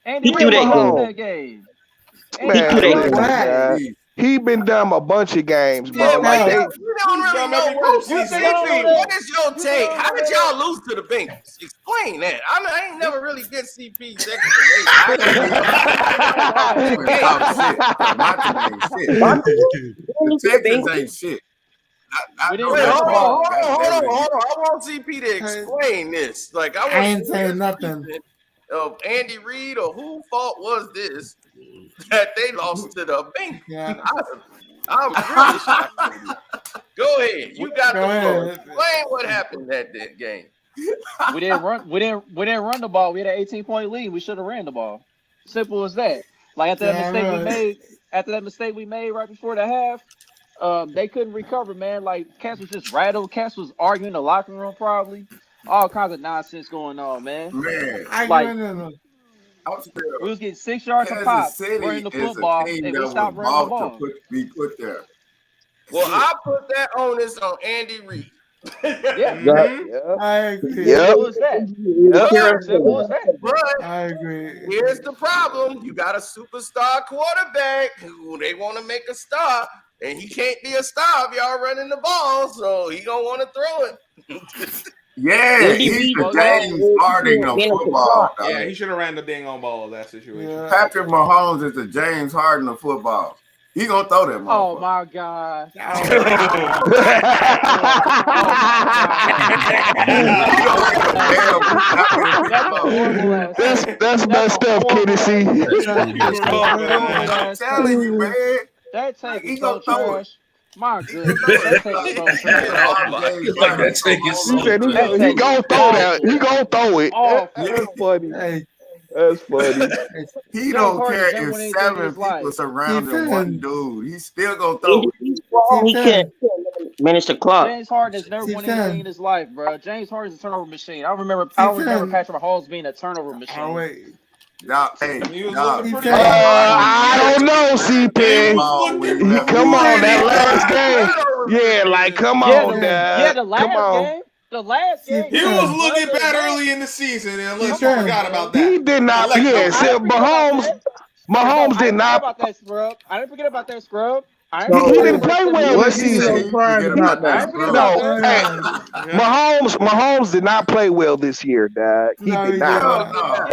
Andy Reid was that game. Man, he been done a bunch of games, bro. You don't really know what is your take? How did y'all lose to the Bengals? Explain that. I ain't never really get CP's Texans ain't shit. Hold on. I want CP to explain this. Like I ain't saying nothing. Of Andy Reid or who fault was this that they lost to the Bengals? Yeah. I'm really shocked. Go ahead. You got the floor. Explain what happened that game. We didn't run the ball. We had an 18-point lead. We should have ran the ball. Simple as that. Like after that mistake we made right before the half, they couldn't recover, man. Like Cass was just rattled. Cass was arguing in the locker room probably. All kinds of nonsense going on, man. We was getting 6 yards a pop running the football, and we stopped running the ball. Be put there. Well, I put that onus on Andy Reid. I agree. But I agree. Here's the problem: you got a superstar quarterback who they want to make a star, and he can't be a star if y'all running the ball. So he gonna want to throw it. Yeah, he's the James Harden of football. Yeah, he should have ran the dang on ball in that situation. Yeah. Patrick Mahomes is the James Harden of football. He gonna throw that. Oh my God! That's messed up, Kennedy. I'm telling you, man. That take is so trash. My goodness, that take is so trash. He gonna throw that. He gonna throw it. That's funny. Hey. That's funny. He don't care if 7 people surrounding one dude. He's still gonna throw it. He can't manage the clock. James Harden has never won anything in his life, bro. James Harden is a turnover machine. I remember Patrick Mahomes being a turnover machine. Oh, wait. I don't know, CP. Come on, that last game. Yeah, like come Yeah, on, the come last on. game. The last game. He was looking bad early in the season, and let's forgot about that. He did not. Yeah, see, Mahomes did not. I didn't forget about that, scrub. I didn't forget about that, scrub. He didn't play well this season. Mahomes did not play well this year, Dad. He did not.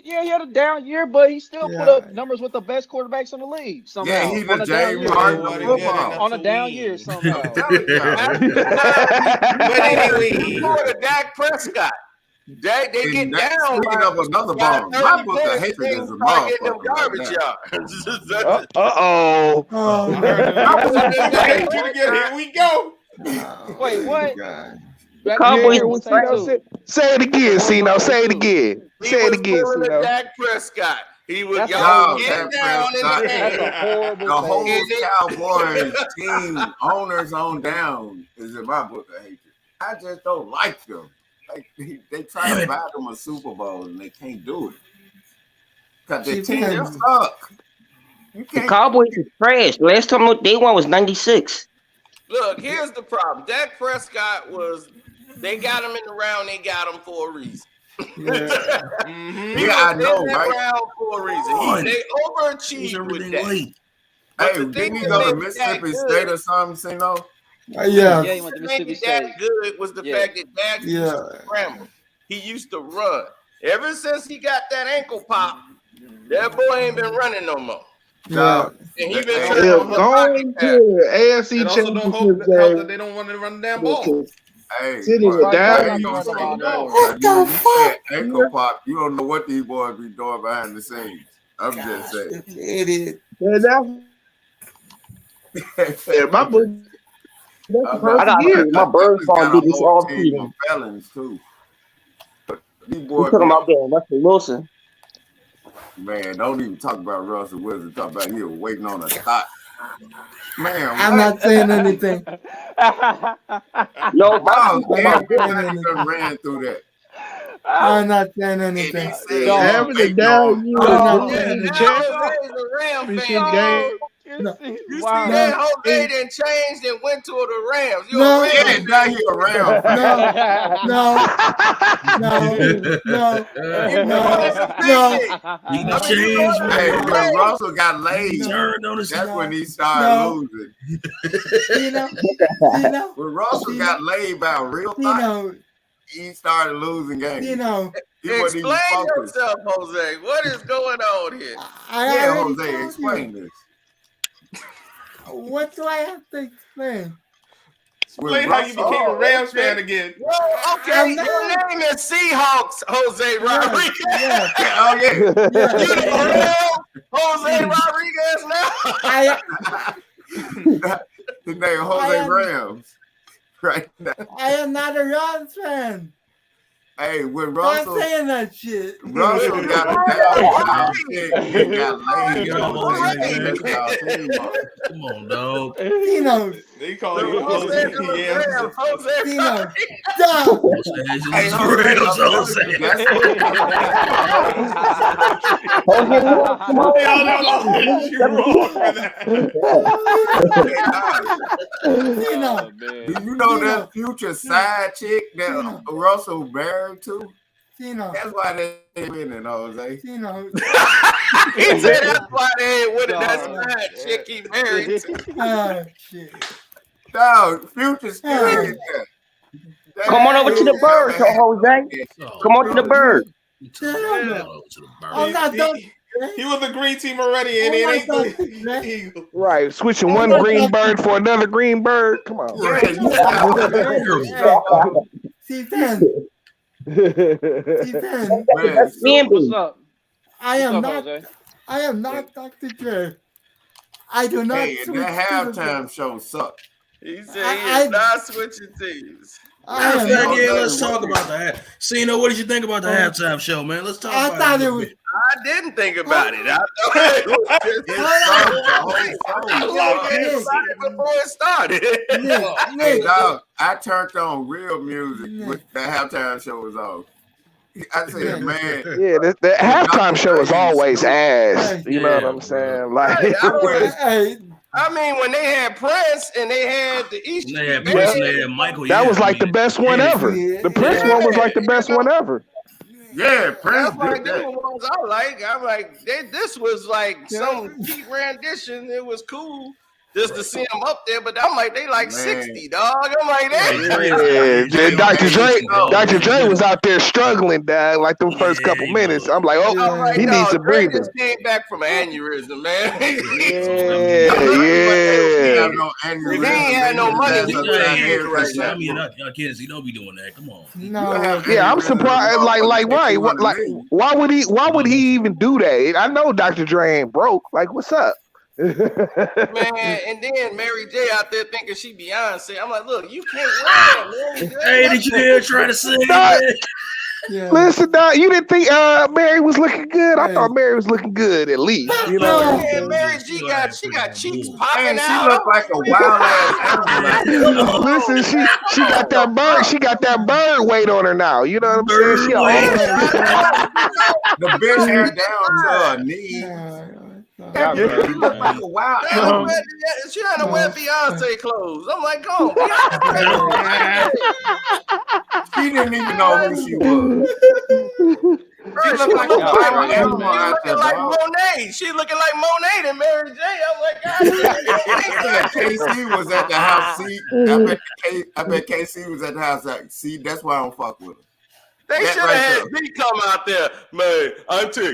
Yeah, he had a down year, but he still put up numbers with the best quarterbacks in the league. Somehow. Yeah, he's a James Harden on a down year somehow. But anyway, to Dak Prescott. They get down. Speaking of another bomb, my book of hatred is a motherfucker. Garbage yards. Here we go. Wait, what? Say it again, Cino. Say it again. Say it again, Cino. Dak Prescott. He was y'all get down in the game. The whole Cowboys team, owners on down, is in my book of hatred. I just don't like them. Like they try to buy them a Super Bowl and they can't do it because their team suck. The Cowboys are trash. Last time they won was '96. Look, here's the problem. Dak Prescott they got him in the round. They got him for a reason. I know, right? Round for a reason. They overachieved with that. Hey, didn't he go to Mississippi State or something, Cino? Yeah, he went to Mississippi State. That good was the fact that Dak used to scramble. He used to run. Ever since he got that ankle pop, that boy ain't been running no more. Yeah. And he been going to the AFC Championship game. They don't want to run the damn ball. Hey, what the fuck? Ankle pop. You don't know what these boys be doing behind the scenes. I'm just saying. Idiot. My boy. My bird phone did this all season. Felons too. These We boys talking about getting Russell Wilson. Man, don't even talk about Russell Wilson. Talk about he was waiting on a shot. Man, I'm not saying anything. No, ran through that. I'm not saying anything. You see that Jose then changed and went to the Rams. You No. a Rams. Now he around. He changed. Hey, when Russell got laid, that's when he started losing. When Russell got laid by a real thought, he started losing games. Explain yourself, Jose. What is going on here? Jose, explain this. What do I have to explain? Explain how you became a Rams fan again. Well, okay, your name is Seahawks, Jose Rodriguez. Yeah. Oh, yeah. You the real Jose Rodriguez now? His name Jose Rams. Right now. I am not a Rams fan. Hey, when Stop Russell saying that shit. Russell got a down kick, he got laid. Come on, dog. They call you Jose. Stop. Do you know that future side chick that Russell married to? That's why they ain't winning, Jose. He said that's why they ain't winning. That's that chick he married to. Oh, shit. Dog, future still in there. Come on over to the bird, Jose. Come on to the bird. I'm not done. He was the green team already, and it ain't the Right, switching one green bird for another green bird. Come on. C10. What's up? I am not Dr. Dre. I do not. Hey, that halftime show sucked. He said he is not switching teams. Let's talk about that. Cino, what did you think about the halftime show, man? Let's talk about it. I didn't think about it. I thought it was just before it started. Hey, dog, I turned on real music when the halftime show was on. I said, man. Yeah, the halftime show is always ass. You know what I'm saying? Like, I mean, when they had Prince and they had the East Street Band, they had Michael. That was like the best one ever. The Prince one was like the best one ever. Yeah, Prince that's like the ones I like. I'm like, this was like some cheap rendition. It was cool just to see them up there, but I'm like, they like 60, dog. I'm like, yeah, Dr. Dre was out there struggling, dog. Like the first couple minutes, I'm like, he needs a breather. Just came back from an aneurysm, man. Yeah. He ain't had no money. He don't be doing that. Come on. No. Yeah, I'm surprised. Like, right? Why would he even do that? I know Dr. Dre ain't broke. Like, what's up? Man, and then Mary J out there thinking she Beyonce. I'm like, look, you can't wear that, Mary J. Hey, did you hear try to sing? Yeah. Listen, dog, you didn't think Mary was looking good? I thought Mary was looking good at least. You know, Mary G got cheeks popping out. She looked like a wild ass. Listen, she got that bird. She got that bird weight on her now. You know what I'm saying? She the bitch hair down to her knees. She had to wear Beyonce clothes. I'm like, oh, she didn't even know who she was. She looked like a wild animal out there. Like Monet. She looking like Monet than Mary J. I'm like, God. KC was at the house. See, I bet KC was at the house. Like, see, that's why I don't fuck with her. They should have had D come out there, man. I'll tell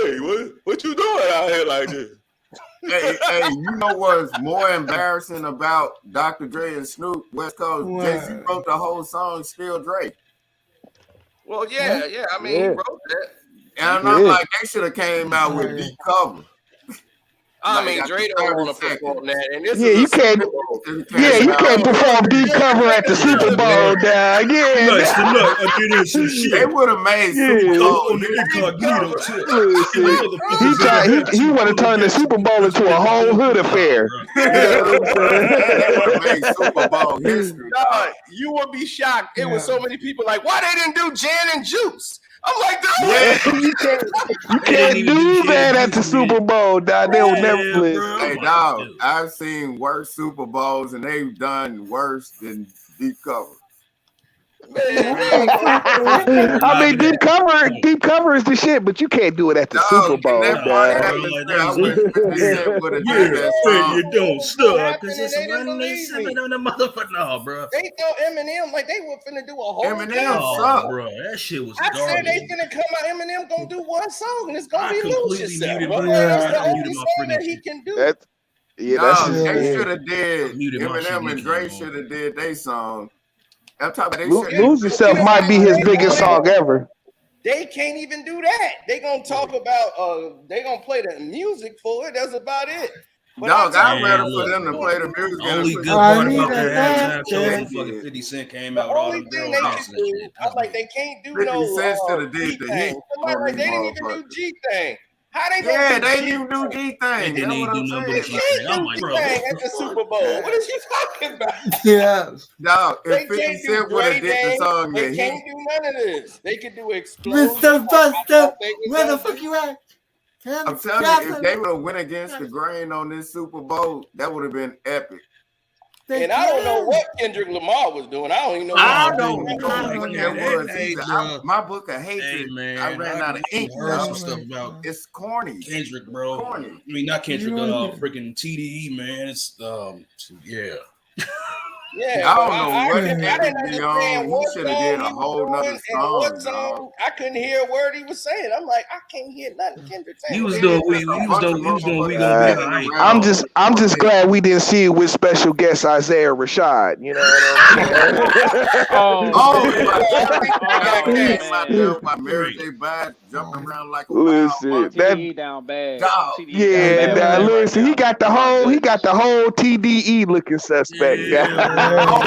you, what you doing out here like this? Hey, you know what's more embarrassing about Dr. Dre and Snoop West Coast? Jay-Z wrote the whole song, Still Dre. Well, yeah. I mean, he wrote that. And I'm like, they should have came out with deep cover. I mean, Dre don't want to perform that. And this you can't. Yeah, you can't perform deep cover at the Super Bowl, dog. Yeah, they would have made Super Bowl. He want to turn the Super Bowl into a whole hood affair. They would have made Super Bowl history. You would be shocked. It was so many people like, why they didn't do Jan and Juice? I'm like, you can't do that at the Super Bowl, dog. They will never flip. Hey, dog, I've seen worse Super Bowls, and they've done worse than deep cover. I mean, deep cover is the shit, but you can't do it at the Super Bowl, dog. You don't stop because it's when they sipping on the motherfucker. No, bro. They thought Eminem like they were finna do a whole Eminem sucked, bro. That shit was garbage. I said they finna come out. Eminem gonna do one song and it's gonna be Lose Yourself. That's the only song that he can do. They should have did. Eminem and Dre should have did their song. I'm talking about Lose Yourself might be his biggest song ever. They can't even do that. They gonna talk about they gonna play the music for it. That's about it. Dog, I'd rather for them to play the music. Only good part about that halftime show is fucking 50 Cent came out with all them girls dancing and shit. I'm like, they can't do 50 no Cent should have did the heat. They didn't even do G thing. How they they didn't even do G thing. They didn't even do no G thing. I'm like, bro, at the Super Bowl. What is you talking about? Yeah. Dog, if 50 Cent would have did the song, they can't do none of this. They could do Explosion. Mr. Buster, where the fuck you at? I'm telling you, if they would have went against the grain on this Super Bowl, that would have been epic. And I don't know what Kendrick Lamar was doing. I don't even know. I don't know what that was either. My book of hatred, I ran out of ink. Some stuff about it's corny. Kendrick, bro. Corny. I mean, not Kendrick. Freaking TDE, man. It's yeah. Yeah, I don't know what Kendrick be on. He should have did a whole nother song. I couldn't hear a word he was saying. I'm like, I can't hear nothing Kendrick saying. He was doing we gonna be alright. I'm just glad we didn't see it with special guest Isaiah Rashad. You know what my Mary J. Blige jumping around like a listen, TDE down bad. Dog. Yeah, listen, he got the whole TDE looking suspect. Hold on.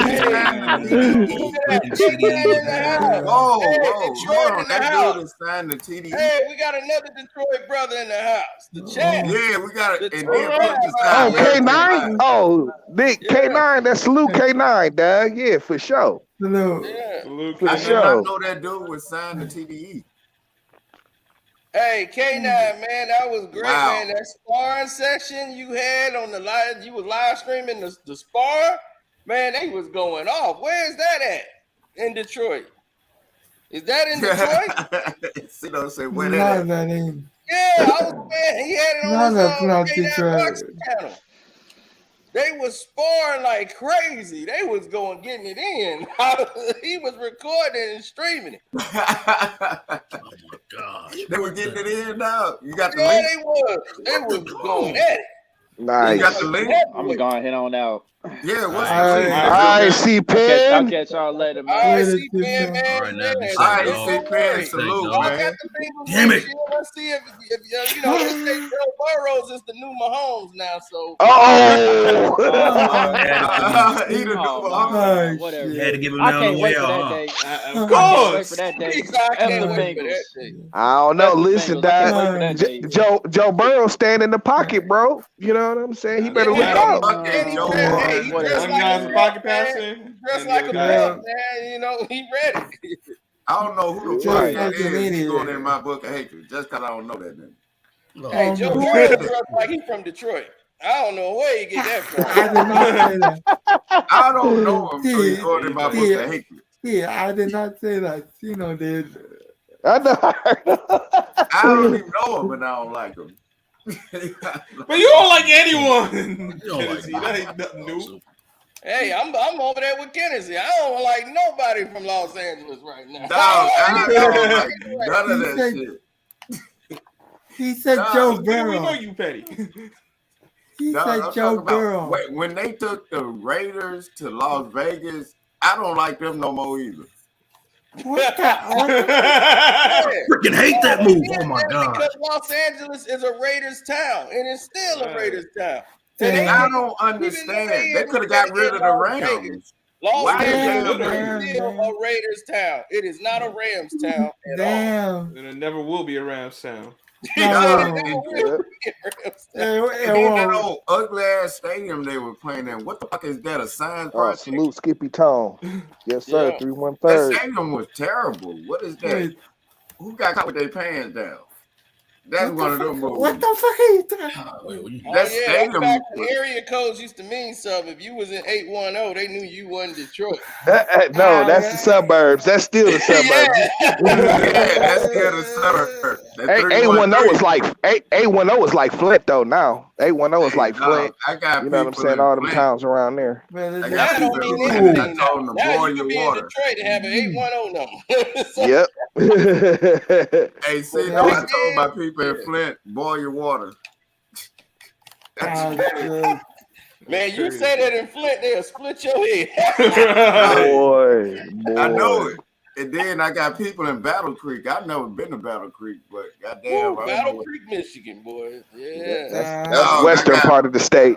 That dude is signed the TDE. Hey, we got another Detroit brother in the house. The champ. Yeah, we got it. K9. Oh, Nick K9. That's Salute K9, dog. Yeah, for sure. Yeah. I did not know that dude was signed to TDE. Hey, K9, man, that was great, man. That sparring section you had on the live, you was live streaming the spar, man, they was going off. Where is that at? In Detroit. Is that in Detroit? See, don't say where that at. That ain't. Yeah, I was saying he had it on That's not his Detroit. boxing channel. They was sparring like crazy. They was getting it in. He was recording and streaming it. Oh my gosh. They were getting it in now. You got the Yeah, link? they was going at it. Nice. You got the link? I'm gonna go ahead on out. Yeah, what's All right, C-Pen. I'll catch y'all later, man. All right, C-Pen, man. All right, now, be safe, All right, dog. C-Pen, salute, Y'all got man. the Bengals Damn it. this year. Let's see if you know, they say Joe Burrows is the new Mahomes now, so. Oh. He the new Oh, Whatever. You had to give him I down the can't way wait for out, that day. Of I can't wait course. for that day. I F the can't wait for Bengals. that day. I don't know. F the Listen, Bengals. I can't wait for Dad. that day. Joe Burrow stand in the pocket, bro. You know what I'm saying? He better look out. Hey, he dressed like a pocket man. passing. He dressed like a man, man. You know, he ready. I don't know who the Just fuck that like an is. He's idiot. going in my book of hatred just because I don't know that name. Hey, Joe Burrow dressed like he from Detroit. I don't know where you get that from. I did not say that. I don't know him, so he's going in my book of hatred. Yeah, I did not say that. Cino did. I know. I don't even know him, and I don't like him. But you don't like anyone. You don't like that ain't nothing new. Hey, I'm over there with Kennedy. I don't like nobody from Los Angeles right now. Dog, I don't like none of that shit. He said Nah, Joe We Burrow. know you petty. He Dog, said I'm Joe talking about- Burrow. wait, when they took the Raiders to Las Vegas, I don't like them no more either. What the? Freaking hate that move. Oh my god. Because Los Angeles is a Raiders town, and it's still a Raiders town. I don't understand. They could have got rid of the Rams. Los Why Angeles did is still a Raiders town. It is not a Rams town at all. And it never will be a Rams town. That old ugly ass stadium they were playing in. What the fuck is that? A sign project? Salute Skippy Tone. Yes, sir. Yeah. 313. That stadium was terrible. What is that? Who got caught with their pants down? That's one of them movies. What the fuck are you talking about? That stadium. Back when area codes used to mean something. If you was in 810, they knew you wasn't Detroit. No, that's the suburbs. That's still the suburbs. Yeah, that's still the suburb. A10 was like A10 was like Flint though. Now A10 is like Flint. I got you know what I'm saying? All them towns around there. I got people in Flint. I told them to boil your water. Detroit and have an 810 number. Yep. Hey, see, no, I told my people in Flint, boil your water. Man, you say that in Flint, they'll split your head. boy. I know it. And then I got people in Battle Creek. I've never been to Battle Creek, but goddamn, Battle Creek, Michigan, boy. Yeah. That's the western part of the state.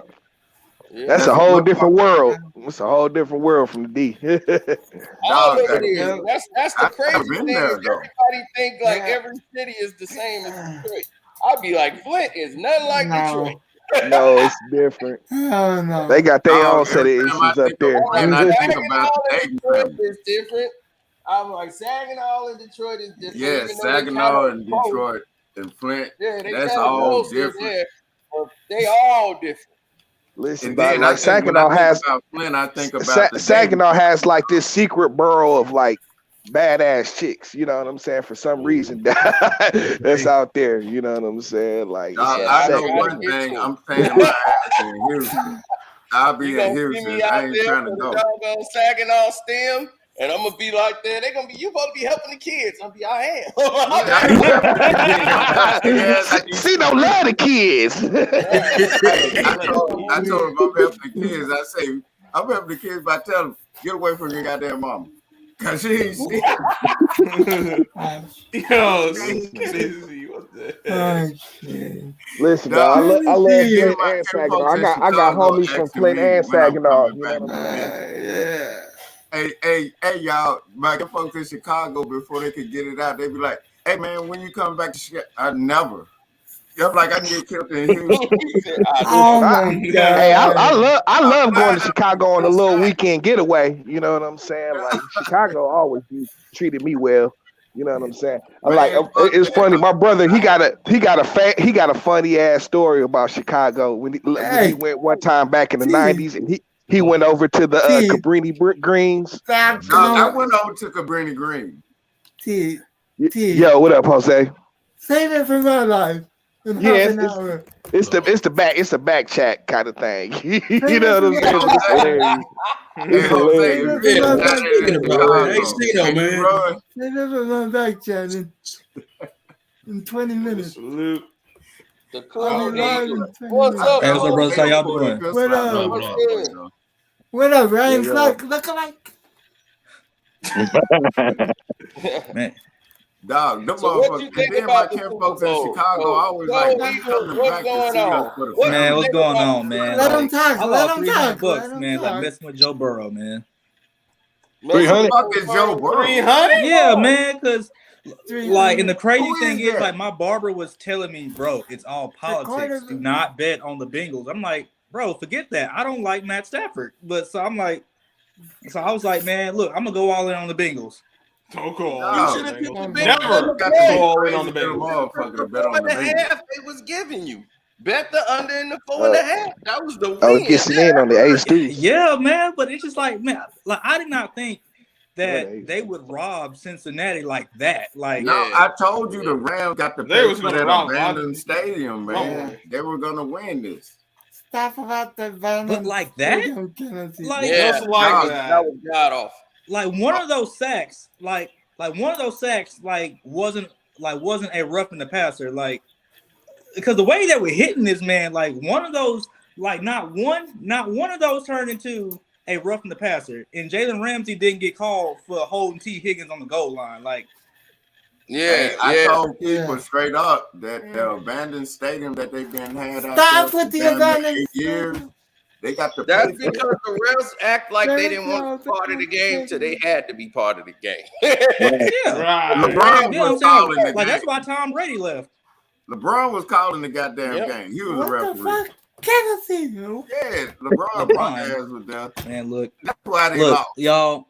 Yeah. That's a whole different world. It's a whole different world from the D. All of it is. That's the crazy thing. There, everybody think like every city is the same as Detroit. I'd be like, Flint is nothing like Detroit. No, it's different. Oh, no. They got their own set of issues up there. And I think about Detroit is different. I'm like, Saginaw and Detroit is different. yeah, Saginaw and Detroit and Flint. Yeah, they that's all different. There, but they all different. Listen, And then like Saginaw has Flint, I think about Saginaw has like this secret borough of like badass chicks. You know what I'm saying? For some reason, that's out there. You know what I'm saying? Like, I know one thing. I'm paying my ass in Houston. I'll be in Houston. I ain't trying to go. On Saginaw STEM. And I'm gonna be like that. They're gonna be, you supposed to be helping the kids. I'm be, I am. See, don't love the kids. I told them I'm helping the kids. I say, I'm helping the kids by telling them, get away from your goddamn mama. Cause she ain't shit. Yo, Sissy, what the heck? Listen, I love Flint and Saginaw. I got homies from Flint and Saginaw. You know what I'm saying? Hey, y'all, my folks in Chicago, before they could get it out, they be like, hey, man, when you come back to Chicago? I never. Yep, like I can get killed in Houston. Oh my God. Hey, I love going to Chicago on a little weekend getaway. You know what I'm saying? Like Chicago always treated me well. You know what I'm saying? It's funny. My brother, he got a funny ass story about Chicago when he went one time back in the '90s, and he went over to the Cabrini Greens. I went over to Cabrini Green. Yo, what up, Jose? Say that for my life. Yeah, it's the back chat kind of thing. You know what I'm saying? It's hilarious. Hey, Stino, man. They never run back chat in 20 minutes. The What's up, brothers? How y'all doing? What up? What up, Ryan Clark? Look alike. Man. Dog, them motherfuckers. Then my kin folks in Chicago always like, what's going on? Man, what's going on, man? Let them talk. I Let lost them $300, talk. man. Like messing with Joe Burrow, man. 300? Fuck is Joe Burrow? 300? Yeah, man. Because like, and the crazy thing is, like, my barber was telling me, bro, it's all politics. Do not bet on the Bengals. I'm like, bro, forget that. I don't like Matt Stafford. So I was like, man, look, I'm gonna go all in on the Bengals. So cool. You should have took the Never Bengals. got to go all in on the Bengals. They was giving you. Bet the under in the 4.5. That was the win. I was getting in on the ace too. Yeah, man, but it's just like, man, like I did not think that they would rob Cincinnati like that. Like, no, I told you the Rams got the pay for that abandoned stadium, man. They were gonna win this. Stop about the abandoned. But like that, like that was god off. Like one of those sacks, like wasn't a roughing the passer, like, because the way that we're hitting this man, like one of those, like not one of those turned into a roughing the passer, and Jalen Ramsey didn't get called for holding T. Higgins on the goal line, like. Yeah, I told people straight up that the abandoned stadium that they've been had out Stop there with the abandoned 8 years. They got the. That's because the refs act like they didn't want to be part of the game, so they had to be part of the game. LeBron was calling the game. Like that's why Tom Brady left. LeBron was calling the goddamn game. He was a referee. Can't see you. Yeah, LeBron ass was there. Man, look. That's why they lost. Y'all.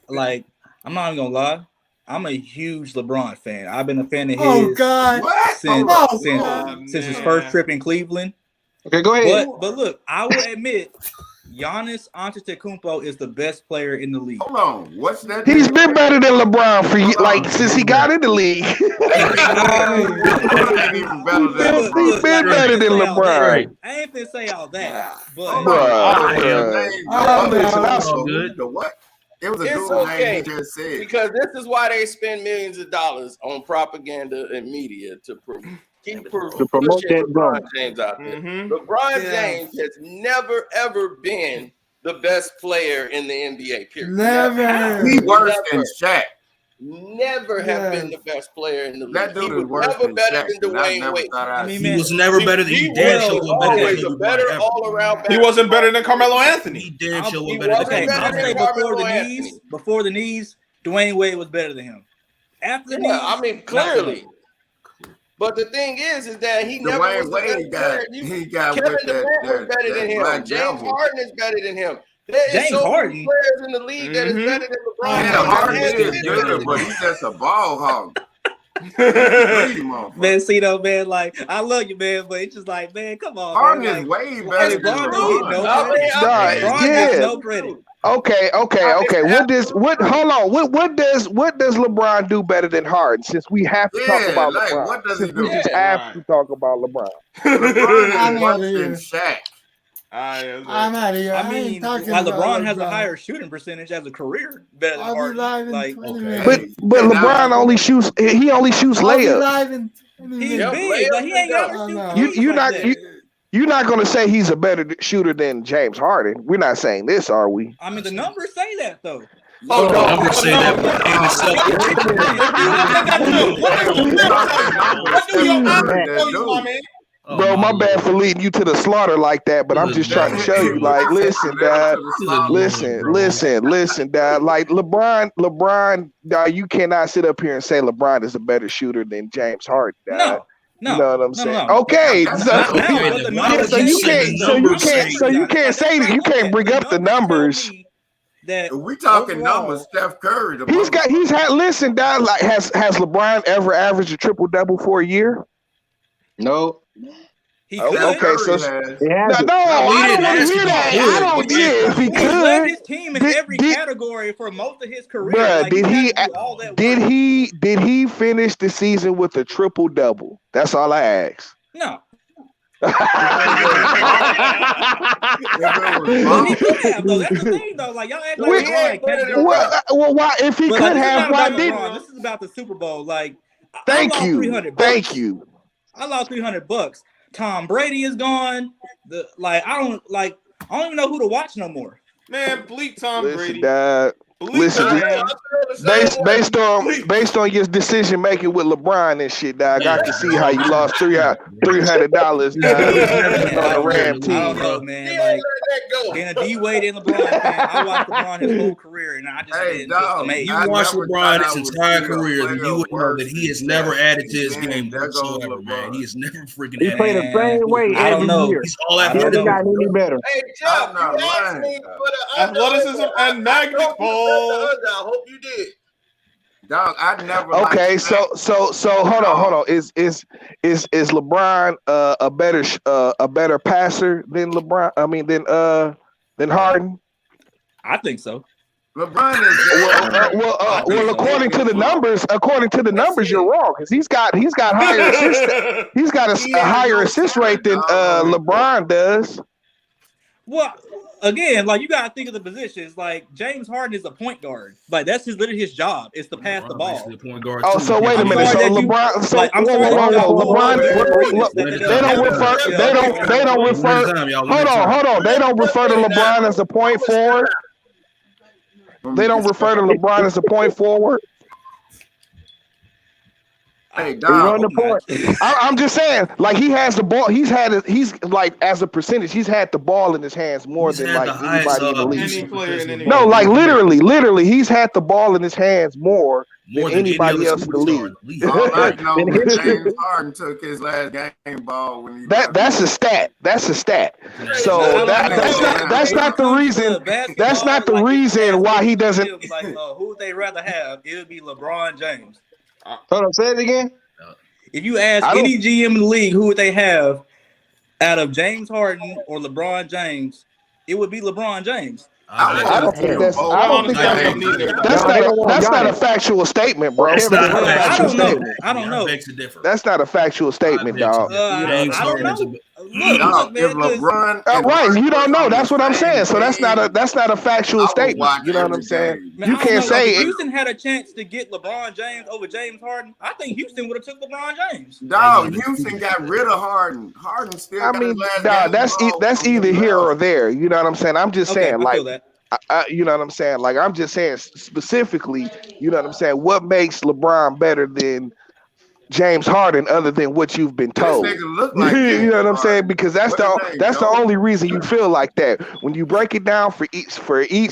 Like, I'm not even gonna lie. I'm a huge LeBron fan. I've been a fan of his since his first trip in Cleveland. Okay, go ahead. But look, I will admit, Giannis Antetokounmpo is the best player in the league. Hold on, what's that? He's been better than LeBron since he got in the league. He's been better than LeBron. I ain't gonna say all that, but what? It was a it's okay, just said. Because this is why they spend millions of dollars on propaganda and media to promote that LeBron James out there. LeBron James has never ever been the best player in the NBA. Period. Never. He worse than Shaq. Never have been the best player in the league. That dude he was worse never than better Shaq, than Dwayne Wade. He was never better than he damn sure was better than better all around. He wasn't better than Carmelo Anthony. He damn sure was better than I'll say before the knees, Dwayne Wade was better than him. After the knees, I mean clearly. But the thing is that he never was the best player. Kevin Durant was better than him. James Harden is better than him. There is so many players in the league that is better than LeBron. Yeah, Harden is good, but he's just a ball hog. Man, Cito, man, like I love you, man, but it's just like, man, come on. Harden is way better than LeBron gets no credit. Okay. What does LeBron do better than Harden? Since we have to talk about LeBron. What does he do? We just have to talk about LeBron. LeBron is worse than Shaq. I'm out of here. I mean, LeBron has a higher shooting percentage as a career better than Harden. Like, but LeBron only shoots. He only shoots layups. He's big, but he ain't got to shoot. You're not going to say he's a better shooter than James Harden. We're not saying this, are we? I mean, the numbers say that though. Oh, no, I'm gonna say that. Bro, my bad for leading you to the slaughter like that, but I'm just trying to show you, like, listen, Dad, listen, Dad. Like LeBron, Dad, you cannot sit up here and say LeBron is a better shooter than James Harden, Dad. You know what I'm saying? No. Okay, Not so now, but the numbers you can't bring up the numbers. If we talking numbers, Steph Curry. He's had. Listen, Dad. Like, has LeBron ever averaged a triple double for a year? No. He could. Okay, so I don't want to hear that. I don't. Yeah, if he could, he led his team in every category for most of his career. Bruh, Like, did he finish the season with a triple double? That's all I ask. No. Well, he could have though. That's the thing though. Like y'all act like why? If he could have, why didn't? This is about the Super Bowl. Like, thank you. I lost $300. Tom Brady is gone. I don't even know who to watch no more. Man, bleep Tom Brady. Listen, based on your decision making with LeBron and shit, dog, I can see how you lost $300 on the Ram team. I don't know, man. Like, being a D-Wade and LeBron fan, I watched LeBron his whole career, and I just you watch LeBron his entire career, then you would know that he has never added to his game whatsoever, man. He has never freaking added. He played the same way every year. He's all after he got any better. Hey, Jeff, you asked me for the athleticism and magnet ball. I hope you did. Dog, I never. Okay, so hold on. Is LeBron a better passer than LeBron? I mean, than Harden? I think so. LeBron is well. According to the numbers, you're wrong because he's got higher assist. He's got a higher assist rate than LeBron does. Well, again, like you gotta think of the positions. Like James Harden is a point guard. Like that's literally his job is to pass the ball. Point guard so wait a minute. So LeBron. So LeBron. They don't refer. Hold on. They don't refer to LeBron as a point forward. They don't refer to LeBron as a point forward. Hey, Dom, I'm just saying, like he has the ball. He's like as a percentage, he's had the ball in his hands more than like anybody in the league. No, like literally, he's had the ball in his hands more than anybody else in the league. All I know is James Harden took his last game ball when he. That's a stat. So that's not the reason. That's not the reason why he doesn't. Like, who would they rather have? It would be LeBron James. Hold on, say it again. If you ask any GM in the league who would they have out of James Harden or LeBron James, it would be LeBron James. I don't think that's not a factual statement, bro. I don't know. That's not a factual statement, dog. I don't know. Right, you don't know. That's what I'm saying. So that's not a factual statement. You know what I'm saying? You can't say if Houston had a chance to get LeBron James over James Harden, I think Houston would have took LeBron James. Dog, Houston got rid of Harden. Harden still. I mean, that's either here or there. You know what I'm saying? I'm just saying, like. You know what I'm saying? Like, I'm just saying specifically, you know what I'm saying? What makes LeBron better than James Harden other than what you've been told? Like you know what I'm saying? Because that's the only reason you feel like that. When you break it down for each,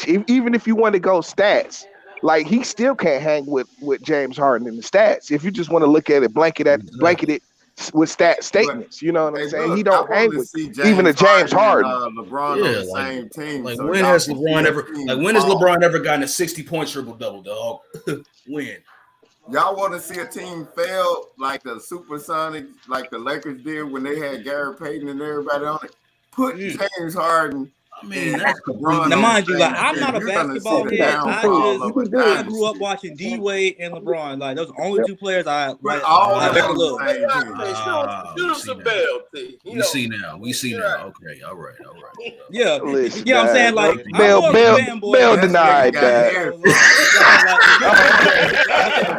even if you want to go stats, like he still can't hang with James Harden in the stats. If you just want to look at it, blanket it with statements, you know what I'm saying? He don't hang with even a James Harden. LeBron on the same team. Like, when has LeBron ever? Like, when has LeBron ever gotten a 60-point triple double, dog? When? Y'all want to see a team fail like the Supersonics, like the Lakers did when they had Gary Payton and everybody on it? Put James Harden. I mean, that's now, mind you, like I'm not a basketball head. I grew up watching D-Wade and LeBron. Like those are the only two players I ever loved. We see now. Okay, all right. Yeah, listen, I'm saying, like Bell denied that.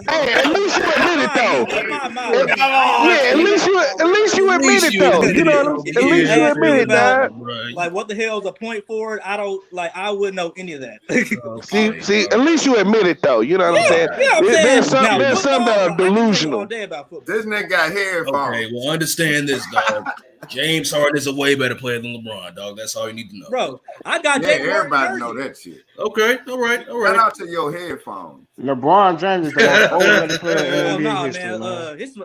Hey, at least you admit it though. Yeah, at least you admit it though. You know what I'm saying? At least you admit it, dog. Like, what the hell is a point point forward, I wouldn't know any of that. See, at least you admit it though. You know what I'm saying? Yeah, I'm saying. There's some that are delusional. All day about football. This nigga got headphones. Okay, well, understand this, dog. James Harden is a way better player than LeBron, dog. That's all you need to know. Bro, I got everybody know that shit. Okay, all right. Shout out to your headphones. LeBron James is the most overrated player in NBA history,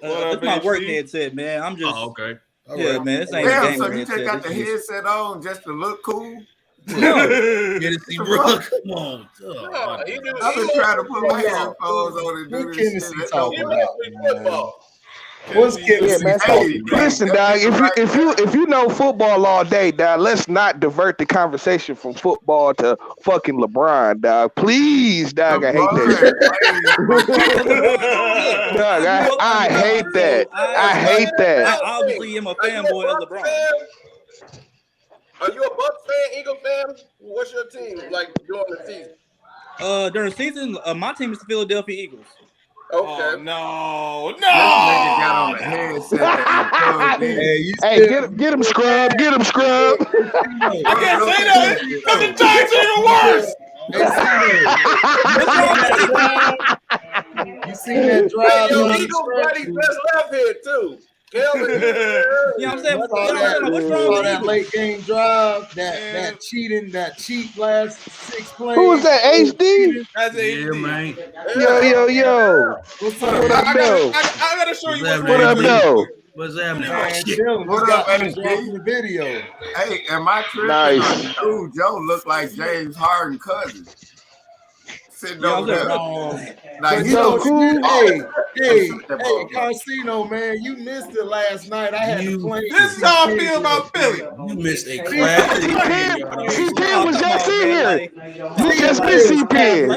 It's my work headset, man. I'm just okay. All right. Man, this ain't a game. So you just got the headset on just to look cool? No. Get it, see, bro. Come on. I've been trying to put my headphones on and do this shit. What's listen, dog. If you know football all day, dog, let's not divert the conversation from football to fucking LeBron, dog. Please, dog. I hate that. Dog, I hate that. I hate that. I obviously am a fanboy of LeBron. Are you a Bucks fan, Eagle fan? What's your team like during the season? During the season, my team is the Philadelphia Eagles. Okay. Oh, no. This nigga got on the headset. Hey, get him, Scrub. Get him, Scrub. I can't say that because the Giants are even worse. You seen that drive? Hey, yo, Eagle buddy just left here too. You know what I'm saying? What's wrong with that Eagles? late game drive, that cheat last 6 plays. Who was that? HD? That's Yeah, man. Yo. What's I up? gotta show you what's What up, though? What's happening? What up, the video? Hey, am I tripping? Nice. Dude, Joe look like James Harden cousin. Sitting over there. Like, But so cool. Hey, ball. Karceno, man, you missed it last night. I had to play. This is how I feel about Philly. You missed a crap. C-Pen was just in here. You just missed C-Pen.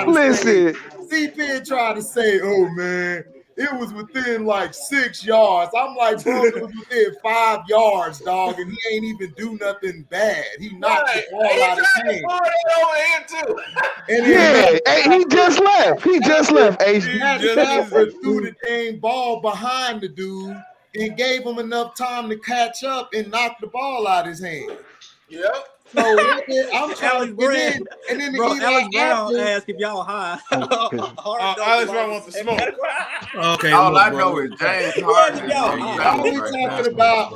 Listen. C-Pen tried to say, oh, man, it was within like 6 yards. I'm like, bro, it was within 5 yards, dog, and he ain't even do nothing bad. He knocked the ball out of his hand. Yeah, hey, he just left. He just left, HD. Matt Stafford threw the dang ball behind the dude and gave him enough time to catch up and knock the ball out of his hand. Yep. So I'm trying to get in, and then Bro, Alex Brown asked if y'all high. Alex Brown wants to smoke. Okay. All I know is James Harden.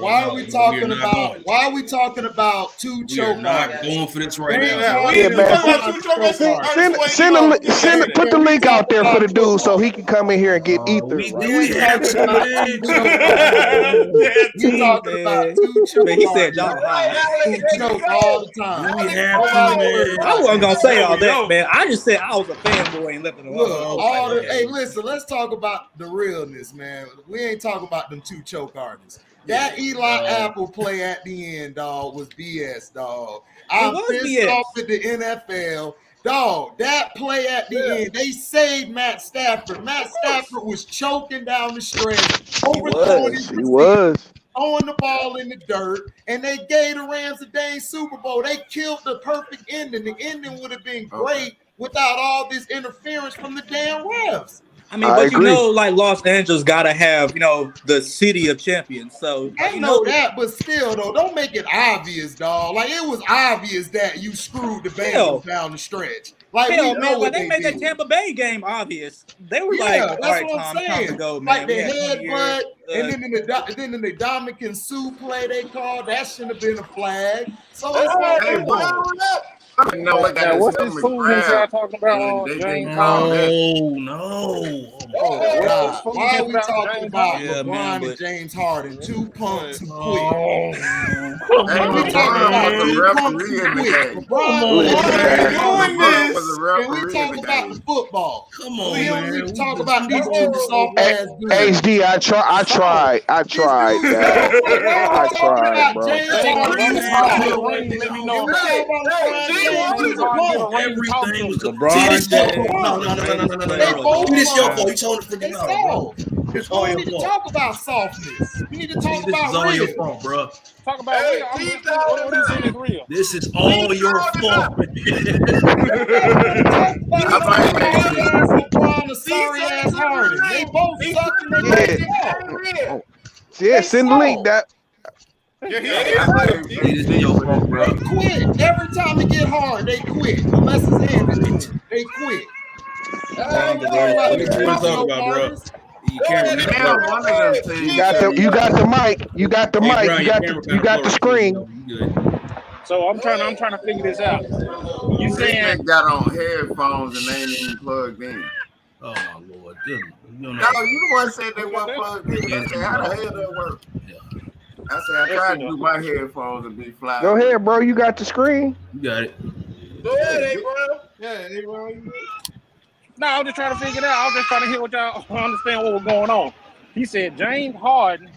Why are we talking about two We are choke not artists? going for this right now. Put the link out there for the dude so he can come in here and get ether. We have some legs. We talking about two choke Man, he said artists. y'all high. Who choke all the time. We have to, man. I wasn't gonna say all that, man. I just said I was a fanboy and left it Look, alone. hey, listen, let's talk about the realness, man. We ain't talking about them two choke artists. That Eli Apple play at the end, dog, was BS, dog. I'm pissed off at the NFL. Dog, that play at the end, they saved Matt Stafford. Matt Stafford was choking down the stretch, overthrowing his receiver, throwing the ball in the dirt, and they gave the Rams a dang Super Bowl. They killed the perfect ending. The ending would have been great without all this interference from the damn refs. I mean, but you know, like Los Angeles gotta have, the city of champions. So I know that, but still though, don't make it obvious, dog. Like it was obvious that you screwed the Bengals down the stretch. Like hell, man, like they made that Tampa Bay game obvious. They were like, all right, Tom, time to go, man. Like the headbutt, and then in the Dominican Sue play they called, that shouldn't have been a flag. So it's like, what's this food y'all talking about? No. Why are we talking about LeBron and James Harden? 2 punks who quit. And we talking about 2 punks who quit. LeBron and we talk about the football. Come on, we don't man. need to talk about these two soft ass dudes. HD, I tried, bro. Everything was LeBron James. It's your fault. You told us to forget about it. It's all your fault. We need to talk about softness. We need to talk This about is all real. your fault, bro. Talk about real. This is all your fault. Sorry ass Harden. They both suck and they Yeah, send the link. Yeah, He is your fault, bro. They quit every time it get hard. They quit unless it's handed to them. They quit. What are you talking about, bro? You can't remember. One of them teams. You got the mic. You got the mic. You got the screen. So I'm trying to figure this out. You saying they got on headphones and they ain't even plugged in. Oh my lord, goodness. No, you the one said they weren't plugged in. I said, how the hell that work? I said, I tried to do my headphones and be fly. Go ahead, bro. You got the screen. You got it. Go ahead, hey, bro. Yeah, hey, bro. No, I was just trying to figure it out. I was just trying to hear what y'all understand what was going on. He said James Harden,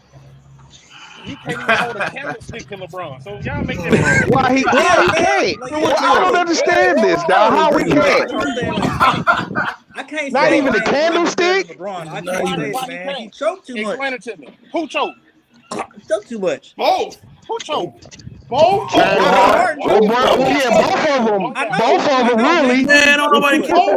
he can't even hold a candlestick to LeBron. So y'all make that. Why he can't? Well, I don't understand this, dog. How we can't? I can't. Not even a candlestick. LeBron. I can't say it, man. He choked too much. Explain it to me. Who choked? He choked too much. Both. Who choked? Both. Yeah, both of them. Both of them, really. Man, don't nobody care.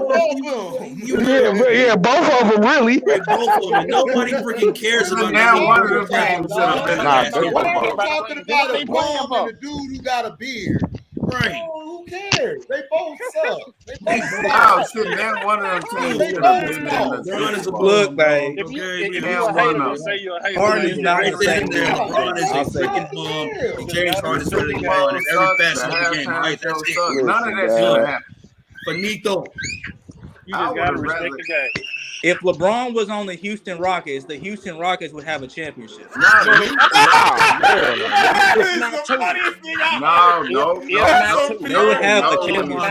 Yeah, both of them, really. Both of them. Nobody freaking cares about now one of them games. We're talking about a bomb and a dude who got a beard. Right. Oh, who cares? They both suck. They both suck. Wow, shit, now one of them teams. LeBron is a Look, man. If you a hater, you say you're a hater. Harden is not the same. LeBron is a freaking bum. James Harden is better than LeBron in every facet of the game. Right? That's it. None of that shit happened. Finito. You just gotta respect the game. If LeBron was on the Houston Rockets would have a championship. No. They would have a championship.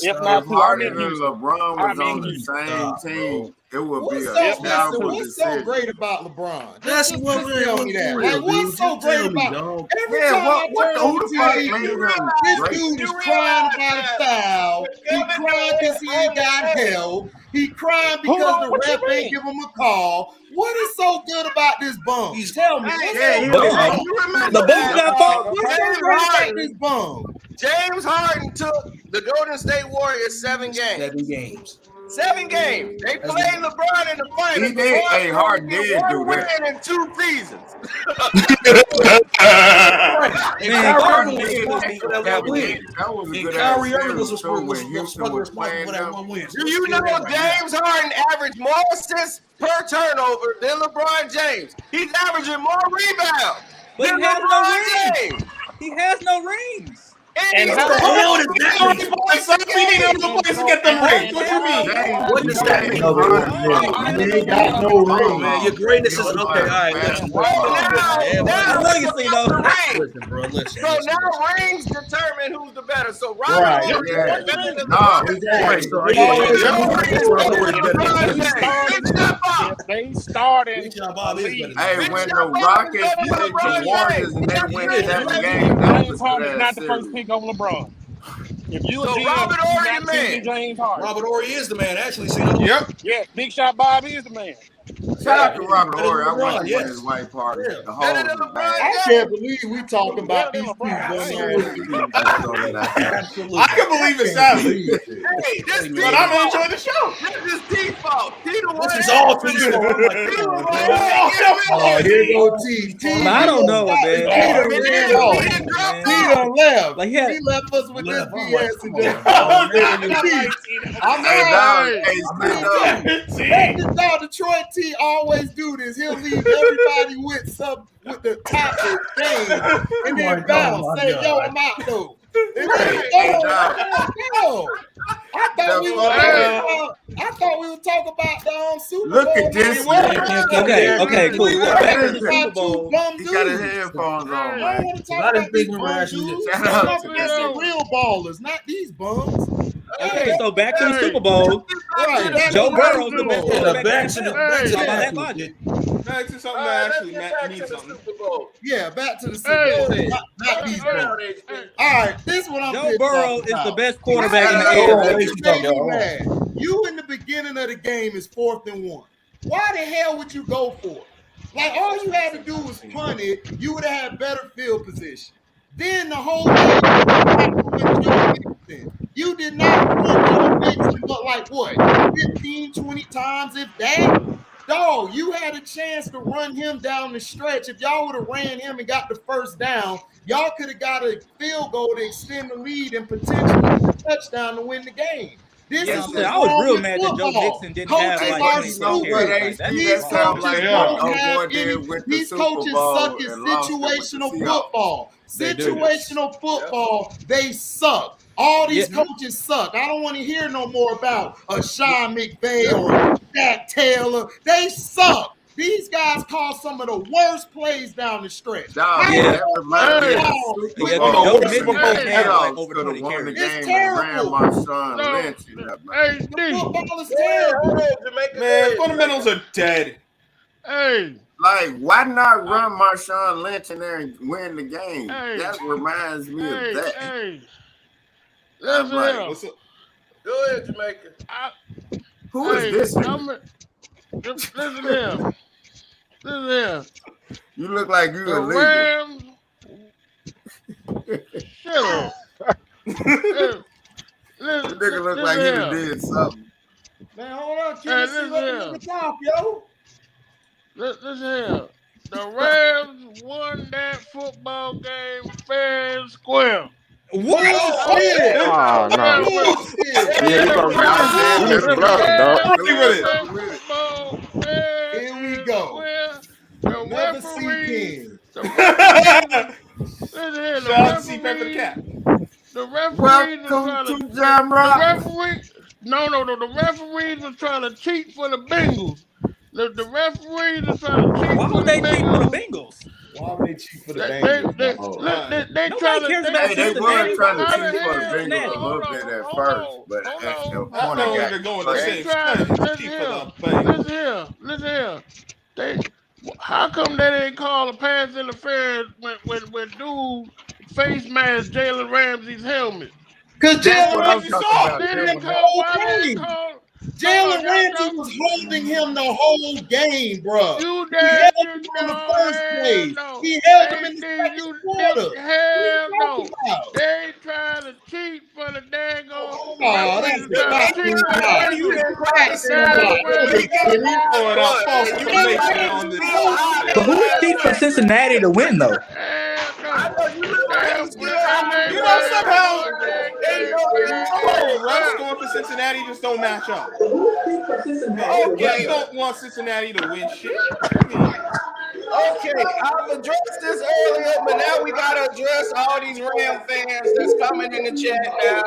If not, Harden and LeBron was on the same team, it would be a terrible What's so decision. great about LeBron? That's what we're tell me that. Like, what's so great about every Yeah, time what I who turn the fuck on made TV, him this great? dude is crying about a foul. He crying because he ain't got held. He crying because the ref ain't give him a call. What is so good about this bum? Tell me. The bum got fought. What's so great about this bum? James Harden took the Golden State Warriors 7 games. 7 games. They played LeBron in the finals. He did. Hey, Harden did do that. Win in 2 seasons. That was a good Kyrie ass Irving was series, too, when Houston was playing responsible for that them. one win. Do you know James Harden averaged more assists per turnover than LeBron James? He's averaging more rebounds But than he has no LeBron rings. James. He has no rings. And how old is that? We need another place to get them rings. What you mean? What does that mean? He ain't got no Oh, ring. man, your greatness is okay. All right, listen. Legacy, though. Listen, bro, listen. So now rings determine who's the better. So Right. Robert Horry is better than No, Right, so They started. hey, when the Rockets played the Warriors and they win 7 games, that James was a Harden is good not ass the first series. pick over LeBron. If you a So GM, Robert you Horry not the man. choosing James Harden. Robert Horry is the man. Actually, see, Yep. Yeah, Big Shot Bob is the man. Shout out to Robert Better Horry. than I went LeBron, to yes. his white party. Yeah. The Better whole than LeBron I James. can't believe we talking about these two Absolutely. I can believe it, Sally. Hey, this But I'm gonna enjoy the show. This is T's fault. T the one. This is all T's fault. Oh, here go T. T. I don't know, man. He done left. Like, He left us with this BS and just. Detroit T always do this. He'll leave everybody with the topic game and then bounce. Say, yo, I'm out though. And then, I thought we were talking about the Super Bowl. Look at this. Okay, cool. We Back to were the talking Super about Bowl. two bum He got his dudes. headphones on, I man. want to talk about these bum dudes. I'm talking about the real ballers, not these bums. Okay, so back to the Super Bowl. Right. Joe Burrow's the best quarterback. Back to the By that logic. Back to something that actually means something. Yeah, back to the Super Bowl. Not these bums. All right, this is what I'm Joe pissed Burrow off is about. the best quarterback in the AFC. You in the beginning of the game is 4th and 1. Why the hell would you go for it? Like, all you had to do was punt it. You would have had better field position. Then the whole game, you did not run Joe Mixon, but like what, 15, 20 times, if that? Dog, you had a chance to run him down the stretch. If y'all would have ran him and got the first down, y'all could have got a field goal to extend the lead and potentially a touchdown to win the game. This is what's I was wrong real with mad that Joe football. Mixon didn't Coaches have are like stupid. These coaches don't have any. These coaches suck at situational football. Situational football, they suck. All these coaches suck. I don't want to hear no more about a Sean McVay or Jack Taylor. They suck. These guys call some of the worst plays down the stretch. It's terrible. Football is terrible. Man, fundamentals are dead. Hey. Like, why not run Marshawn Lynch in there and win the game? That reminds me of that. Listen like, here. what's up? Go ahead, Jamaica. Who is this? Listen here. Listen here. You look like you the illegal. Rams. Shut up. This nigga look like he done did something. Man, hold on, Kenny. Let me talk, yo. Listen here. The Rams won that football game fair and square. What? Oh, no. Yeah, you just bluffing, dog. Here we go. Never see King. The referees are trying to cheat for the Bengals. The referees are trying to cheat. Why would they cheat for the Bengals? Why would they cheat for the Bengals? They trying to they were trying to cheat for the Bengals a little bit at first, but at the point Listen here. How come they didn't call a pass interference when dude face masked Jalen Ramsey's helmet? Because Jalen Ramsey saw. They didn't call. Jalen Ramsey was holding him the whole game, bro. He held him on the first play. He held him in the second quarter. Hell no. They trying to cheat for the daggone. Oh, that's not you didn't practice. But who is cheating for Cincinnati to win, though? You know, somehow refs going for Cincinnati just don't match up. Refs don't want Cincinnati to win shit. Okay, I've addressed this earlier, but now we gotta address all these Ram fans that's coming in the chat now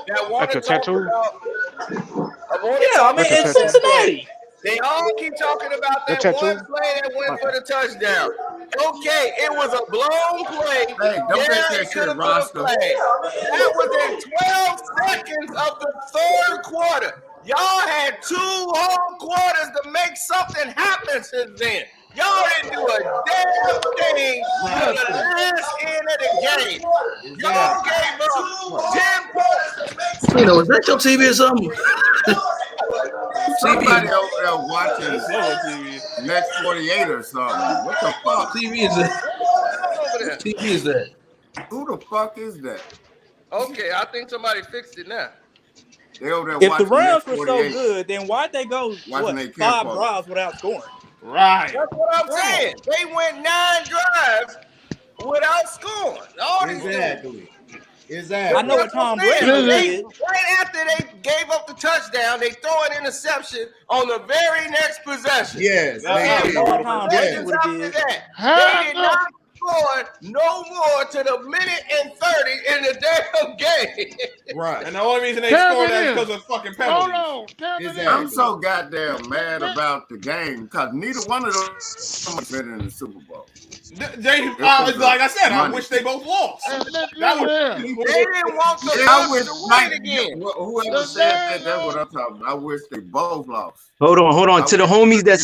that want to talk about. It's Cincinnati. They all keep talking about that one play that went for the touchdown. Okay, it was a blown play. Hey, don't take that shit, Roscoe. That was in 12 seconds of the third quarter. Y'all had 2 whole quarters to make something happen since then. Y'all didn't do a damn thing to the last end of the game. Y'all gave up 10 points. You know, is that your TV or something? Somebody over there watching Next 48 or something. What the fuck? TV is that? What TV is that? Who the fuck is that? Okay, I think somebody fixed it now. They over there if the Rams were so good, then why'd they go 5 drives without scoring? Right. That's what I'm saying. They went 9 drives without scoring. Exactly. I know what Tom Brady did. Right after they gave up the touchdown, they throw an interception on the very next possession. Yes. I know what Tom Brady would have did. They did not score no more to the minute and 30 in the damn game. Right. And the only reason they scored that is because of fucking penalties. Hold on. I'm so goddamn mad about the game because neither one of them has been in the Super Bowl. Like I said, I wish they both lost. They didn't want the Bucs to win again. Whoever said that's what I'm talking about. I wish they both lost. Hold on. To the homie that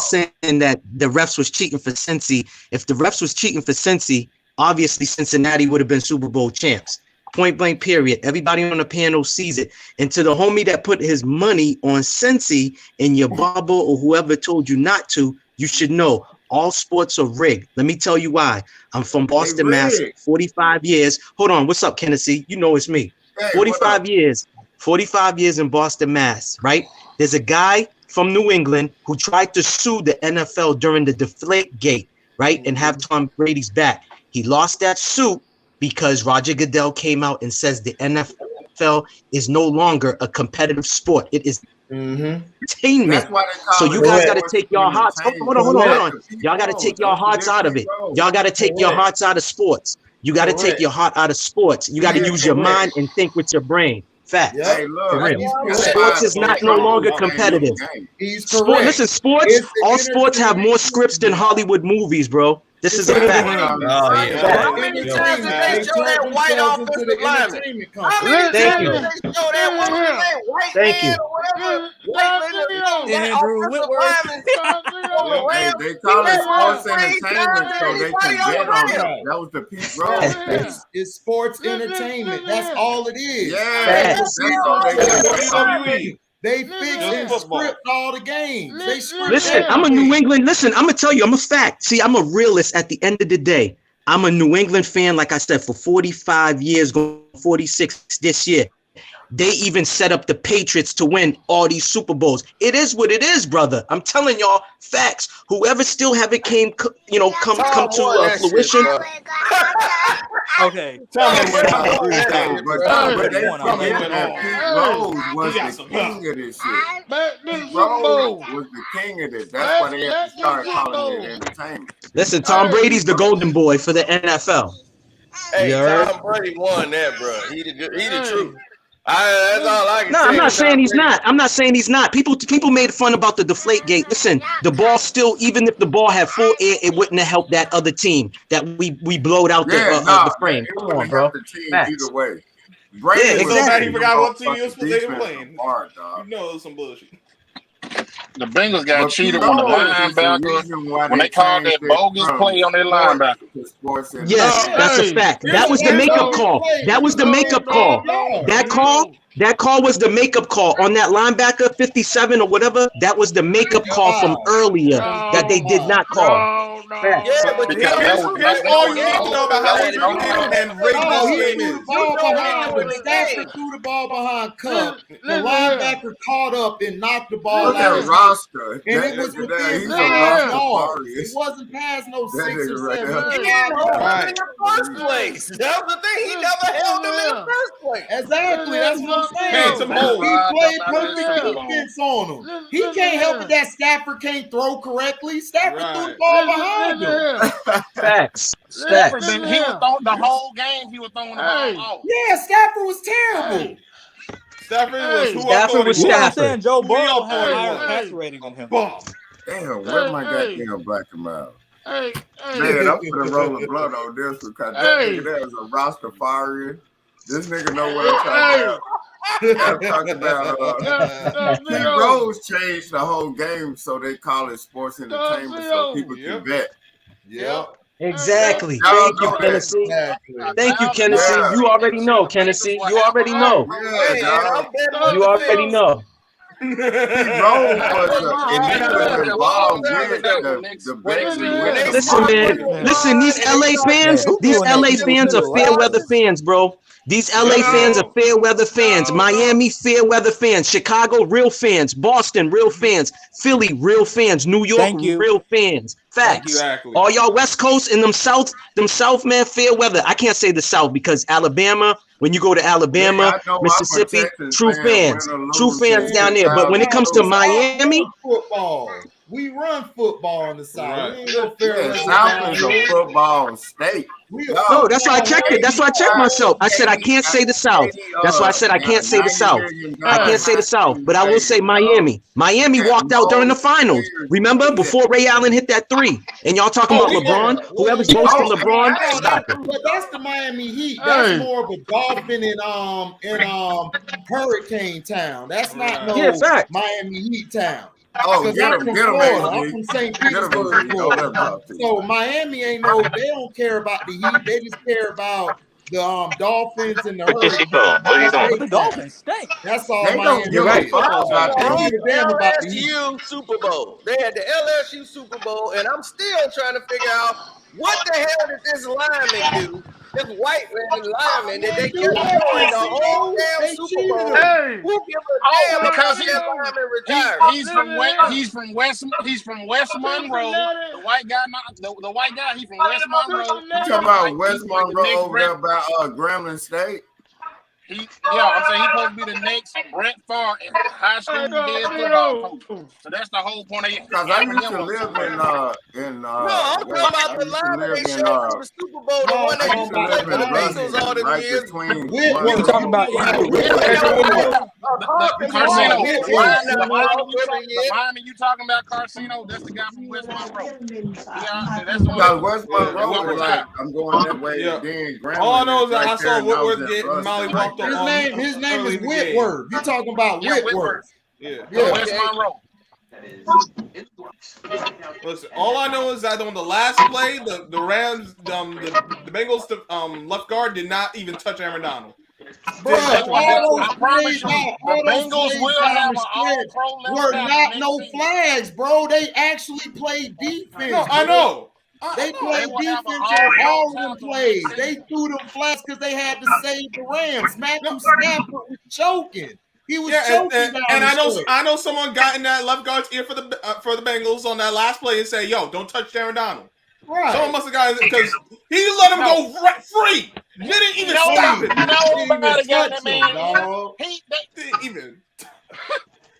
saying that the refs was cheating for Cincy. If the refs was cheating for Cincy, obviously Cincinnati would have been Super Bowl champs. Point blank, period. Everybody on the panel sees it. And to the homie that put his money on Cincy and your barber or whoever told you not to, you should know all sports are rigged. Let me tell you why. I'm from Boston, Mass. 45 years. Hold on. What's up, Tennessee? You know it's me. 45 years. 45 years in Boston, Mass. Right? There's a guy from New England who tried to sue the NFL during the Deflategate, right, and have Tom Brady's back. He lost that suit because Roger Goodell came out and says the NFL is no longer a competitive sport. It is entertainment. So you guys got to take your hearts. Hold on. Y'all got to take your hearts out of it. Y'all got to take your hearts out of sports. You got to take your heart out of sports. You got to use your mind and think with your brain. Facts. Hey, look, for real. Sports is not no longer competitive. Listen, sports. All sports have more scripts than Hollywood movies, bro. This is a fact. How many times did they show that white offensive lineman? How many times did they show that white man or whatever? Andrew Whitworth. They call it sports entertainment, so they can bet on it. That was the Pete Rose. It's sports entertainment. That's all it is. Yeah, that's all they do. They fix and script all the games. They script Listen, I'm a New England. Listen, I'm gonna tell you, I'm a fact. See, I'm a realist at the end of the day. I'm a New England fan, like I said, for 45 years, going 46 this year. They even set up the Patriots to win all these Super Bowls. It is what it is, brother. I'm telling y'all facts. Whoever still haven't come to fruition. Okay. Tell me what but they Pete Rose was the king of this shit. Pete Rose was the king of this. That's why they have to start calling it entertainment. Listen, Tom Brady's the golden boy for the NFL. Hey, Tom Brady won that, bro. He the truth. That's all I can say. No, I'm not saying he's not. I'm not saying he's not. People made fun about the Deflategate. Listen, the ball still, even if the ball had full air, it wouldn't have helped that other team that we blowed out the frame. Come on, bro. Either way. Brady exactly. He forgot what team he was playing. You know it was some bullshit. The Bengals got cheated on the linebacker when they called that bogus play on their linebacker. Yes, that's a fact. That was the makeup call. That was the makeup call. That call was the makeup call on that linebacker 57 or whatever. That was the makeup call from earlier that they did not call. Yeah, but here's all you need to know about how we and Stafford threw the ball behind Cup. The linebacker caught up and knocked the ball Look out. at roster. And it was within 5 yards. It wasn't past no 6 or 7. He didn't hold him in the first place. That was the thing. He never held him in the first place. Exactly. That's what I'm saying. He played perfect defense on him. He can't help it that Stafford can't throw correctly. Stafford threw the ball behind him. Facts. Stafford, he was throwing the whole game. He was throwing the ball off. Yeah, Stafford was terrible. Stafford was Stafford. Joe Burrow had a higher pass rating on him. Damn, where my goddamn black him out? Man, I'm gonna roll a blunt on this because that nigga there is a Rastafarian. This nigga know what I'm talking about. Pete Rose changed the whole game, so they call it sports entertainment, so people can bet. Yep. Exactly. Thank you, Tennessee. Thank you, Tennessee. You already know, Tennessee. You already know. You already know. Pete Rose was involved with the Bengals. Listen, man. Listen, these LA fans are fair weather fans, bro. These LA fans are fair weather fans. Miami, fair weather fans. Chicago, real fans. Boston, real fans. Philly, real fans. New York, real fans. Facts. Exactly. All y'all West Coast and them South, man, fair weather. I can't say the South because Alabama, when you go to Alabama, Mississippi, true fans down there. But when it comes to Miami, football. We run football in the South. We ain't no fair South is a football state. No, that's why I checked it. That's why I checked myself. I said I can't say the South. That's why I said I can't say the South. I can't say the South, but I will say Miami. Miami walked out during the finals. Remember before Ray Allen hit that 3? And y'all talking about LeBron? Whoever's boasting LeBron, stop it. But that's the Miami Heat. That's more of a Dolphin in Hurricane Town. That's not no Miami Heat town. Oh, get him, I'm from St. Petersburg, Florida. So Miami ain't they don't care about the Heat. They just care about the Dolphins and the Hurricanes. The Dolphins stink. That's all they Miami. You're right. LSU Super Bowl. They had the LSU Super Bowl, and I'm still trying to figure out what the hell did this lineman do this white lineman that they kept showing the whole damn Super Bowl. Hey, Who give a damn because about that lineman retired? he's from West Monroe. The white guy, the white guy. He's from West Monroe. You talking about West Monroe over there by Grambling State? I'm saying he's supposed to be the next Brett Favre high school head football coach. So that's the whole point of it. Because I used to live in No, I'm talking about the lineman they showed in the Super Bowl, the one that used to play for the Bengals all them years. You talking about Karceno? The lineman you talking about, Karceno? That's the guy from West Monroe. Because West Monroe was like, I'm going that way. Then all I know is that I saw Whitworth getting Molly walked on. His name is Whitworth. You talking about Whitworth? Yeah. West Monroe. Listen, all I know is that on the last play, the Rams, the Bengals, left guard did not even touch Aaron Donald. Bro, I promise you, the Bengals will have an all-pro left were tackle not next no season. flags, bro. They actually played defense. No, I know. They played will have defense an on all all-pro them tackle plays. next They season. threw them flags because they had to save the Rams. Matthew Stafford was choking. He was choking down and the stretch. I know someone got in that left guard's ear for the Bengals on that last play and say, "Yo, don't touch Aaron Donald." Right. Someone must have got it because he let him go free. Didn't even stop it. Nobody got that man. Even.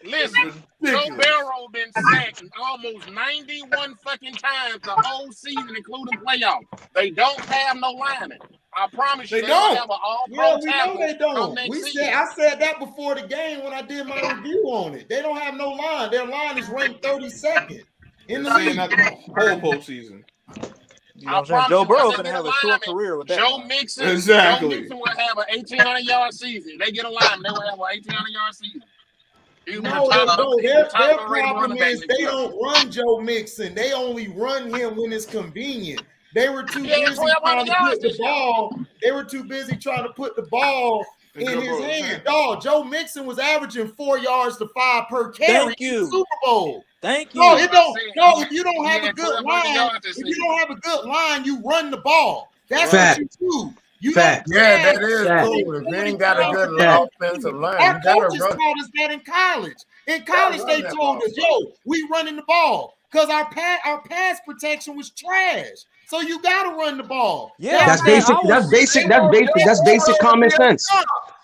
Listen, Joe Burrow been sacked almost 91 fucking times the whole season, including playoffs. They don't have no linemen. I promise you, They don't. have an all-pro Yeah, we tackle know they don't. next season. I said that before the game when I did my review on it. They don't have no line. Their line is ranked 32nd in the Saying league. that the whole postseason. You know what I'm saying? Joe Burrow's gonna have a short career with that. Joe Mixon will have an 1,800-yard season. They get a lineman, they will have an 1,800-yard season. No, their problem is they don't run Joe Mixon. They only run him when it's convenient. They were too busy trying to put the ball. They were too busy trying to put the ball in his hand. Dog, Joe Mixon was averaging 4 yards to 5 per carry in the Super Bowl. Thank you. No, it don't. No, if you don't have a good line, you run the ball. That's what you do. Yeah, that is cool. If you ain't got a good offensive line, our you gotta coaches run. taught us that in college. In college, they told us, "Yo, we running the ball because our pass protection was trash. So you gotta run the ball." Yeah, that's basic. That's basic common sense.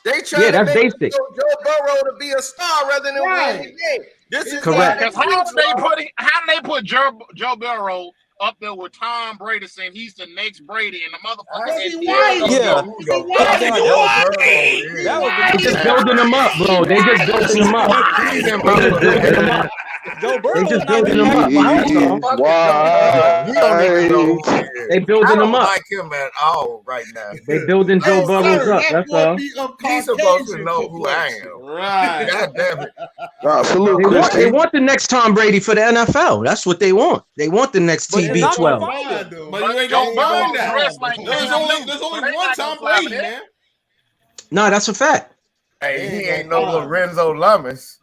They try to that's make basic. Joe Burrow to be a star rather than win the game. This is correct. Because how do they put Joe Burrow up there with Tom Brady saying he's the next Brady and the motherfucker? They just building them up, bro. They just building them up. Joe Burrow. They just building them up. They building them up. I don't like him at all right now. They building Joe Burrows up. That's all. He's supposed to know who I am. Right. God damn it. They want the next Tom Brady for the NFL. That's what they want. They want the next TB12. But you ain't gonna find that. There's only one Tom Brady, man. No, that's a fact. Hey, he ain't no Lorenzo Lamas.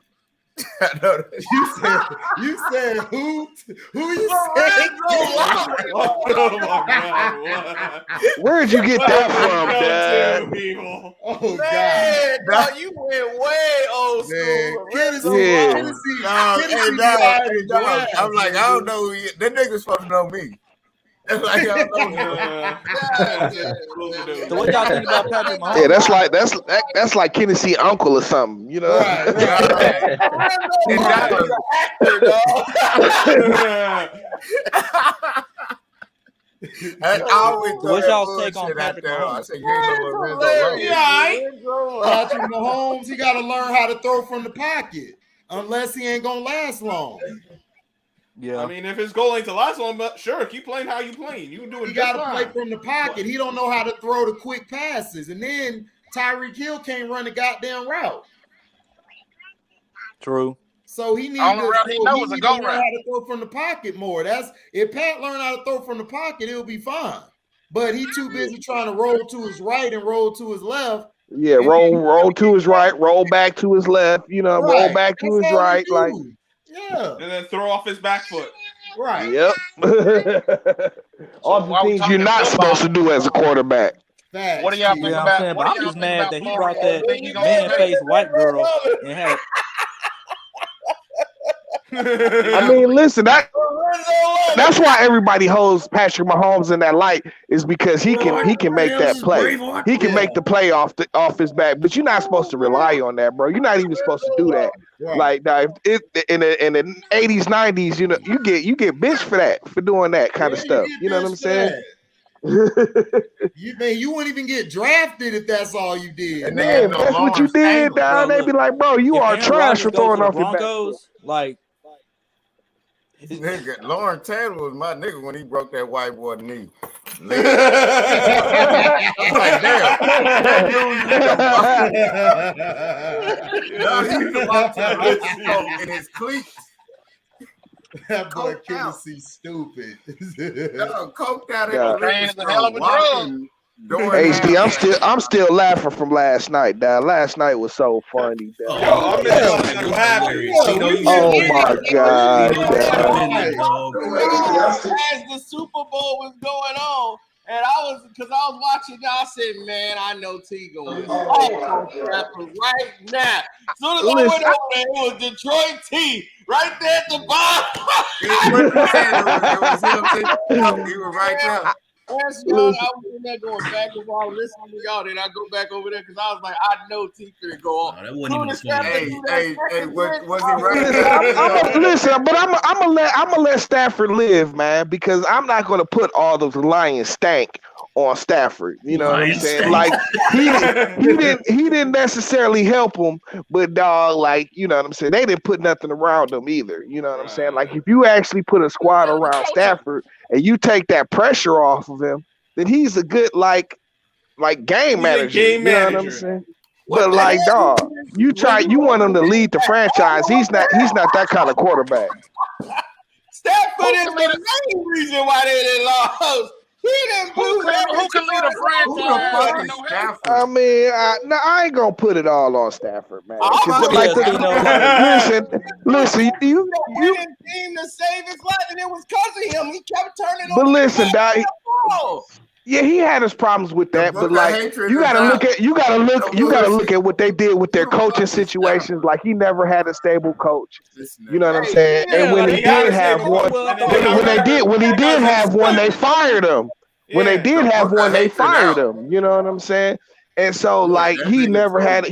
You said who? Who you said? Oh my God! Where'd you get that from, Dad? Oh Man, God! you went way old school. Tennessee. I'm like, I don't know who you. That nigga's supposed to know me. Like, I don't know. So what y'all think about Patrick Mahomes? Yeah, that's like Tennessee uncle or something, you know. I always What's y'all's take on Patrick Mahomes? I said, you ain't no Lorenzo. Patrick Mahomes, he got to learn how to throw from the pocket, unless he ain't gonna last long. Yeah, I mean, if his goal ain't to last long, but sure, keep playing how you playing. You do it. He got to play from the pocket. He don't know how to throw the quick passes, and then Tyreek Hill can't run the goddamn route. True. So he needs to learn how to throw from the pocket more. That's if Pat learn how to throw from the pocket, he'll be fine. But he too busy trying to roll to his right and roll to his left. Yeah, roll to his right, roll back to his left. You know, roll back to his right, like. Yeah. And then throw off his back foot. Right. Yep. All the things you're not supposed to do as a quarterback. Facts. What do y'all think Yeah, I'm about? saying, but What do I'm y'all just think mad about that he Florida? brought that Think he gonna man-faced white girl and had. I mean, listen, that's why everybody holds Patrick Mahomes in that light is because he can make that play. He can make the play off his back. But you're not supposed to rely on that, bro. You're not even supposed to do that. Like now, if in the 80s, 90s, you know, you get bitched for that, for doing that kind of stuff. You know what I'm saying? You wouldn't even get drafted if that's all you did. Yeah, if that's what you did, down, they'd be like, bro, you If are Aaron trash Rodgers for goes throwing to the off your back. Broncos, like Nigga, Lauren Taylor was my nigga when he broke that white boy knee. I'm like, damn, that dude used to walk to the Mexico in his cleats. That boy Tennessee stupid. No, coked out Yeah. at the liquor store, walking. I'm still laughing from last night, dog. Last night was so funny, dog. I'm what happened. Oh my god, dog. As the Super Bowl was going on, and I was watching, I said, man, I know T going right now. As soon as I went over there, it was Detroit T right there at the bottom. It was him. He was right there. Yes, y'all, I was in there going back and forth, listening to y'all. Then I go back over there because I was like, I know T could go on. That wasn't even Hey, was he right? Listen, but I'm gonna let Stafford live, man, because I'm not gonna put all those Lions stank on Stafford. You know what I'm saying? Like he didn't necessarily help him, but dog, like, you know what I'm saying? They didn't put nothing around him either. You know what I'm saying? Like if you actually put a squad around Stafford and you take that pressure off of him, then he's a good like game manager. You know what I'm saying? But like, dog, you want him to lead the franchise. He's not that kind of quarterback. Stafford is the main reason why they didn't lose. He didn't Who can lead a franchise? I mean, I ain't gonna put it all on Stafford, man. Listen, you team to save his life, and it was because of him. He kept turning but over. listen, dog. Yeah, he had his problems with that, but like you gotta look at what they did with their coaching situations. Like he never had a stable coach. You know what I'm saying? And when he did have one, when he did have one, they fired him. When they did have one, they fired him. You know what I'm saying? And so, like, he never had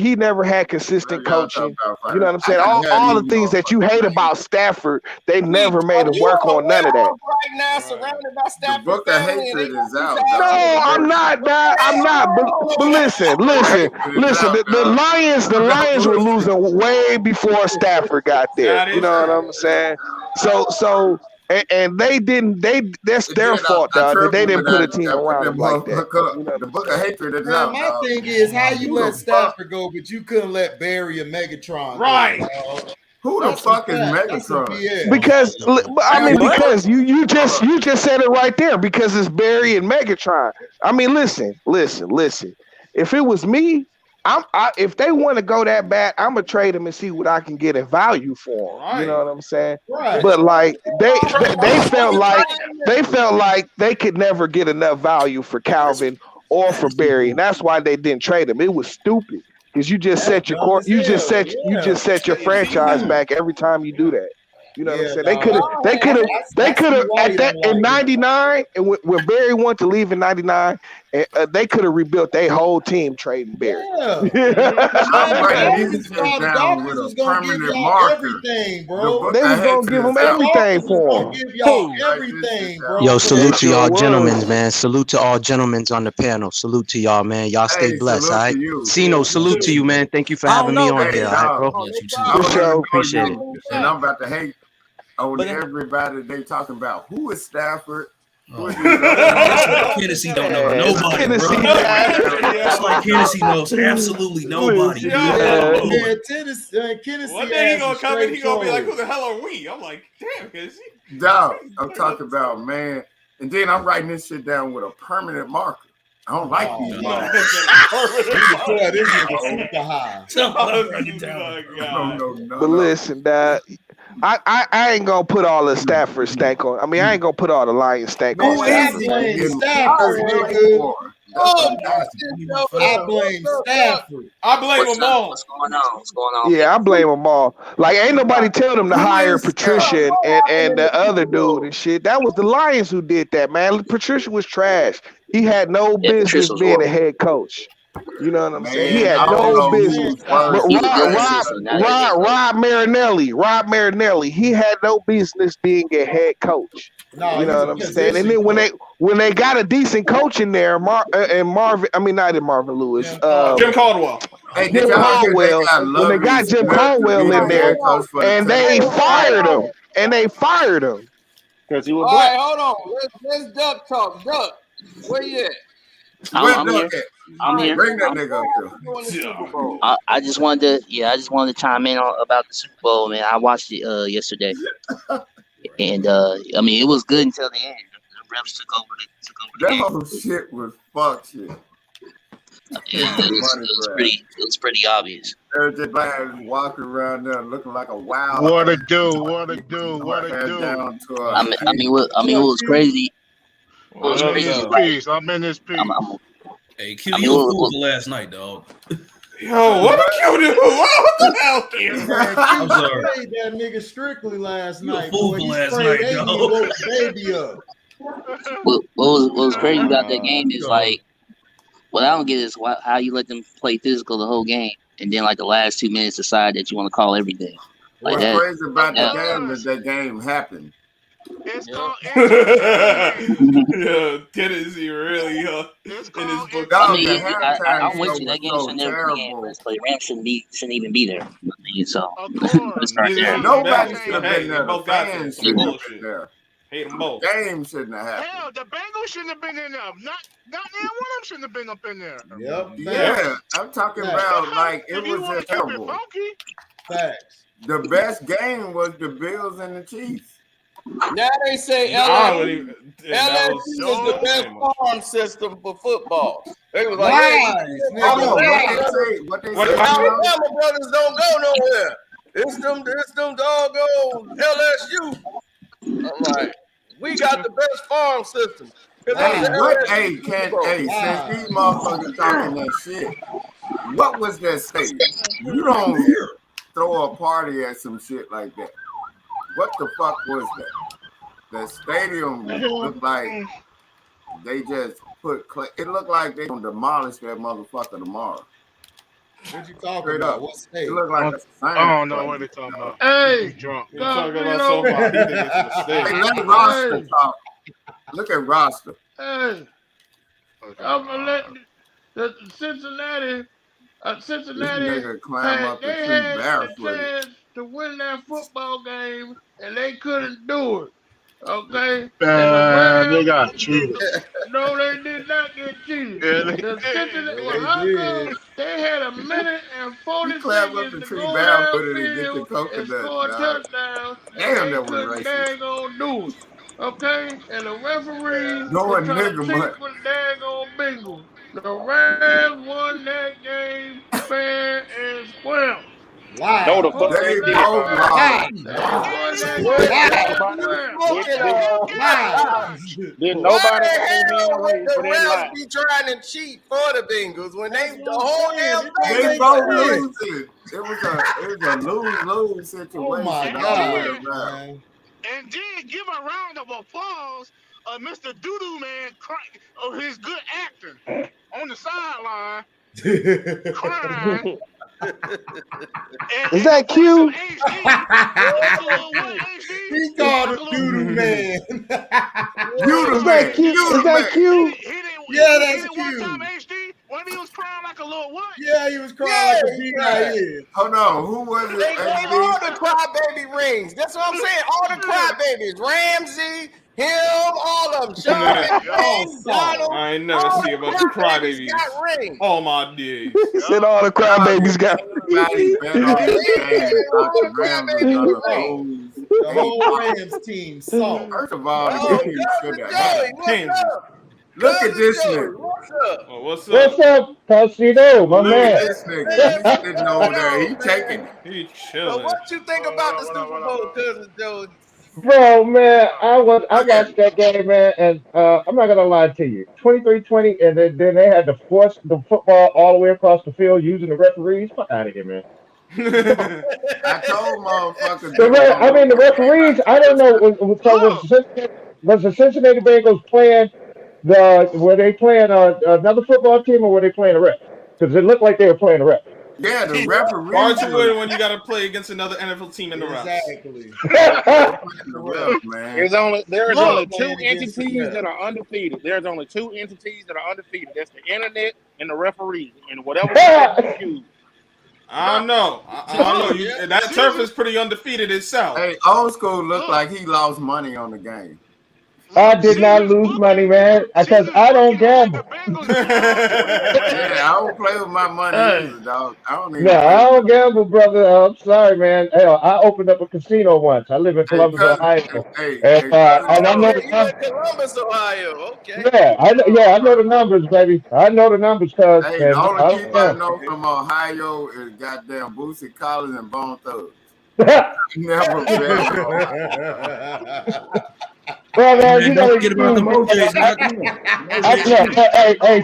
consistent coaching. You know what I'm saying? All the things that you hate about Stafford, they never made him work on none of that. Right now, surrounded by Stafford. The book of hatred is out. No, I'm not. But listen. The Lions were losing way before Stafford got there. You know what I'm saying? So. And they didn't. That's their fault, dog. That they didn't put a team around them like that. You know the book of hatred is out. out. My thing is how you let Stafford go, but you couldn't let Barry and Megatron. Right. Who the fuck is Megatron? Because because you just said it right there. Because it's Barry and Megatron. I mean, listen. If it was me, if they want to go that bad, I'm gonna trade them and see what I can get in value for them. Right. You know what I'm saying? Right. But like they felt like they could never get enough value for Calvin or for Barry, and that's why they didn't trade him. It was stupid because you just set your you just set your franchise back every time you do that. You know what I'm saying? They could have at that in '99, and when Barry wanted to leave in '99, they could have rebuilt their whole team trading Barry. Everything, bro. They was gonna give him everything for him. Everything, bro. Yo, salute to y'all gentlemen, man. Salute to all gentlemen on the panel. Salute to y'all, man. Y'all stay blessed, all right? Cino, salute to you, man. Thank you for having me on here, all right, bro? Appreciate it. And I'm about to hate on everybody they talking about. Who is Stafford? Hennessy don't know nobody, bro. It's like Hennessy knows absolutely nobody. Tennessee. One day he gonna come and he gonna be like, "Who the hell are we?" I'm like, "Damn, Hennessy." Dog, I'm talking about, man. And then I'm writing this shit down with a permanent marker. I don't like these markers. But listen, dad. I ain't gonna put all the Stafford stank on. I mean, I ain't gonna put all the Lions stank on. I blame Stafford. I blame them all. What's going on? What's going on? Yeah, I blame them all. Like, ain't nobody tell them to hire Patricia and the other dude and shit. That was the Lions who did that, man. Patricia was trash. He had no business being a head coach. You know what I'm saying? He had no business. But Rob Marinelli, he had no business being a head coach. No, you know what I'm saying? And then when they got a decent coach in there, Marvin Lewis, Jim Caldwell. Hey, Jim Caldwell, when they got Jim Caldwell in there, and they fired him. Because he was All black. right, hold on. Let's Duck talk. Duck, where you at? I'm here. I'm here. Bring that nigga up. I just wanted to chime in about the Super Bowl, man. I watched it yesterday, and I mean it was good until the end. The refs took over the That whole shit was fuck shit. It was pretty obvious. There's just guys walking around there looking like a wild. What it do? What it do? I mean, what was crazy? I'm in this piece. Hey, Q, you was fool last night, dog. Yo, what the Q do? What the hell, Q? I'm sorry. That nigga Strictly last night. Boy, last night, dog. Baby up. What was crazy about that game is like, what I don't get is how you let them play physical the whole game, and then like the last 2 minutes decide that you want to call everything. Like What's crazy about the game is that game happened. Yeah, Tennessee really in his book. I mean, I'm with you. That game should never be game. The Rams shouldn't even be there. I mean, so let's start there. Nobody should have been there. Both guys shouldn't have been there. Hate them both. Game shouldn't have happened. Hell, the Bengals shouldn't have been in there. Not one of them shouldn't have been up in there. Yep. Yeah, I'm talking about like it was terrible. Facts. The best game was the Bills and the Chiefs. Now they say LSU is the best farm system for football. They was like, Alabama brothers don't go nowhere. It's them doggone LSU. I'm like, we got the best farm system. Since these motherfuckers talking that shit, what was that statement? You don't throw a party at some shit like that. What the fuck was that? The stadium looked like they just put. It looked like they gonna demolish that motherfucker tomorrow. What you talking about? What state? It looked like a I don't know what they're talking about. Hey, drunk. You're talking about somebody. Hey, let Roster talk. Look at Roster. Hey, I'm gonna let the Cincinnati had the chance to win that football game, and they couldn't do it. Okay? They got cheated. No, they did not get cheated. They had a minute and 40 seconds to go downfield and score a touchdown. Damn, that was couldn't racist. dang on do it. Okay? And the referee No, was trying nigga, to cheat for the dang on Bengals. The Rams won that game fair and square. No, the fuck they did. Did nobody the Rams be trying to cheat for the Bengals when they the whole damn thing They both losing. It was a lose-lose situation. Oh my God, man. And then give a round of applause Mr. Doodoo Man crying his good acting on the sideline. Crying. Is that Q? He called it Doodoo Man. Is that Q? Is that Q? Yeah, that's Q. When he was crying like a little what? Yeah, he was crying like a B.I.N. Hold on, who was it? They gave all the crybaby rings. That's what I'm saying. All the crybabies. Ramsey, him, all of them. Sean, Donald. I ain't never see a bunch of crybabies. All my days. He said all the crybabies got The whole Rams team saw. First of all, look at this nigga. What's up? What's up, Karceno, my Look man? at this nigga. He's sitting over there. He taking. He So chilling. what you think about the Super Bowl, cousin Joe? Bro, man, I watched that game, man, and I'm not gonna lie to you. 23-20, and then they had to force the football all the way across the field using the referees. Fuck out of here, man. I told motherfuckers. The referees. I don't know. Was the Cincinnati Bengals playing were they playing another football team or were they playing a ref? Because it looked like they were playing a ref. Yeah, the referee. Far too good when you got to play against another NFL team in the refs. Exactly. Man. There's only two entities that are undefeated. There's only two entities that are undefeated. That's the internet and the referees, and whatever you use. I don't know. I don't know. That turf is pretty undefeated itself. Hey, old school looked like he lost money on the game. I did not lose money, man, because I don't gamble. Yeah, I don't play with my money either, dog. I don't gamble, brother. I'm sorry, man. Hell, I opened up a casino once. I live in Columbus, Ohio. And I know the numbers. Columbus, Ohio. Okay. Yeah, I know the numbers, baby. I know the numbers, cuz. Hey, the only people I know from Ohio is goddamn Boosie Collins and Bone Thugs. Never been. Well, man, you know, hey,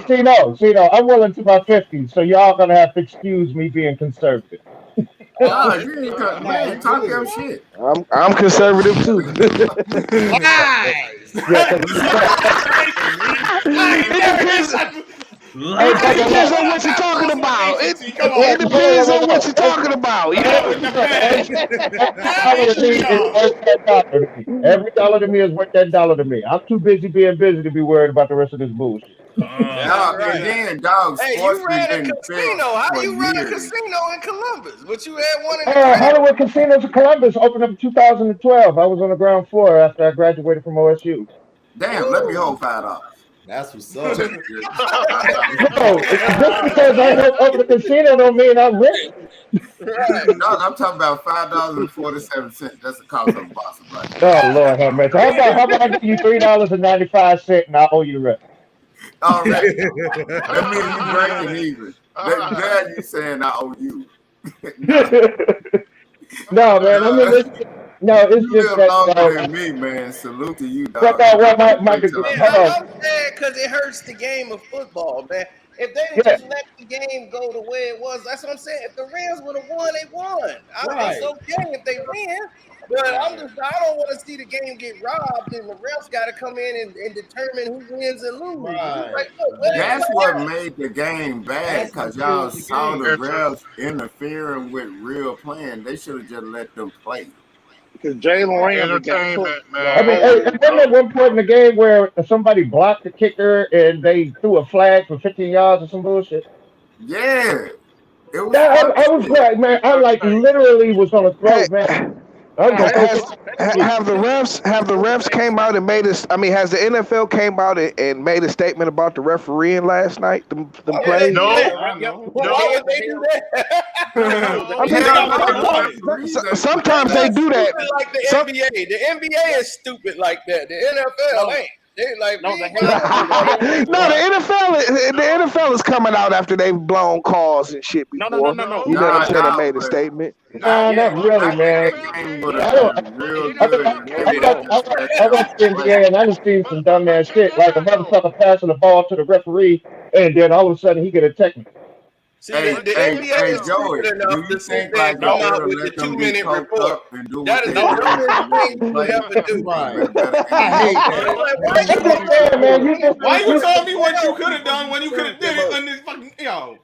Cino, I'm well into my 50s, so y'all gonna have to excuse me being conservative. Nah, you ain't talk your shit. I'm conservative too. It depends on what you're talking about. It depends on what you're talking about. Every dollar to me is worth that dollar to me. I'm too busy being busy to be worried about the rest of this bullshit. Again, dog. Hey, you ran a casino. How you run a casino in Columbus? But you had one in the Hollywood Casinos in Columbus opened up in 2012. I was on the ground floor after I graduated from OSU. Damn, let me hold $5. That's what's up. Just because I don't open the casino don't mean I'm rich. Right. Dog, I'm talking about $5.47. That's the cost of a box of rice. Oh Lord have mercy. How about I give you $3.95 and I owe you the rest? All right. That means you breaking even. Glad you saying I owe you. No, man. I mean, it's you just live longer than me, man. Salute to you, dog. I'm saying because it hurts the game of football, man. If they didn't just let the game go the way it was, that's what I'm saying. If the Rams would have won, they won. It's okay if they win, but I don't want to see the game get robbed, and the refs got to come in and determine who wins and loses. Right. That's what made the game bad, because y'all saw the refs interfering with real playing. They should have just let them play. Because Jalen Ramsey got I mean, wasn't at one point in the game where somebody blocked the kicker and they threw a flag for 15 yards or some bullshit? Yeah. I was glad, man. I literally was on a throat, man. Have the refs came out and made us? I mean, has the NFL came out and made a statement about the refereeing last night? Them plays? No. Why would they do that? Sometimes they do that. Like the NBA. The NBA is stupid like that. The NFL ain't. They like the NFL is coming out after they've blown calls and shit before. No. You know what I'm saying? They made a statement. No, not really, man. I watched the NBA and I just seen some dumbass shit, like a motherfucker passing the ball to the referee, and then all of a sudden he get a technical. See, the NBA is Joey, stupid enough to think sit there and come out with the 2-minute report. That is the worst thing you ever do. I hate that. Why you telling me what you could have done when you could have did it on this fucking yo?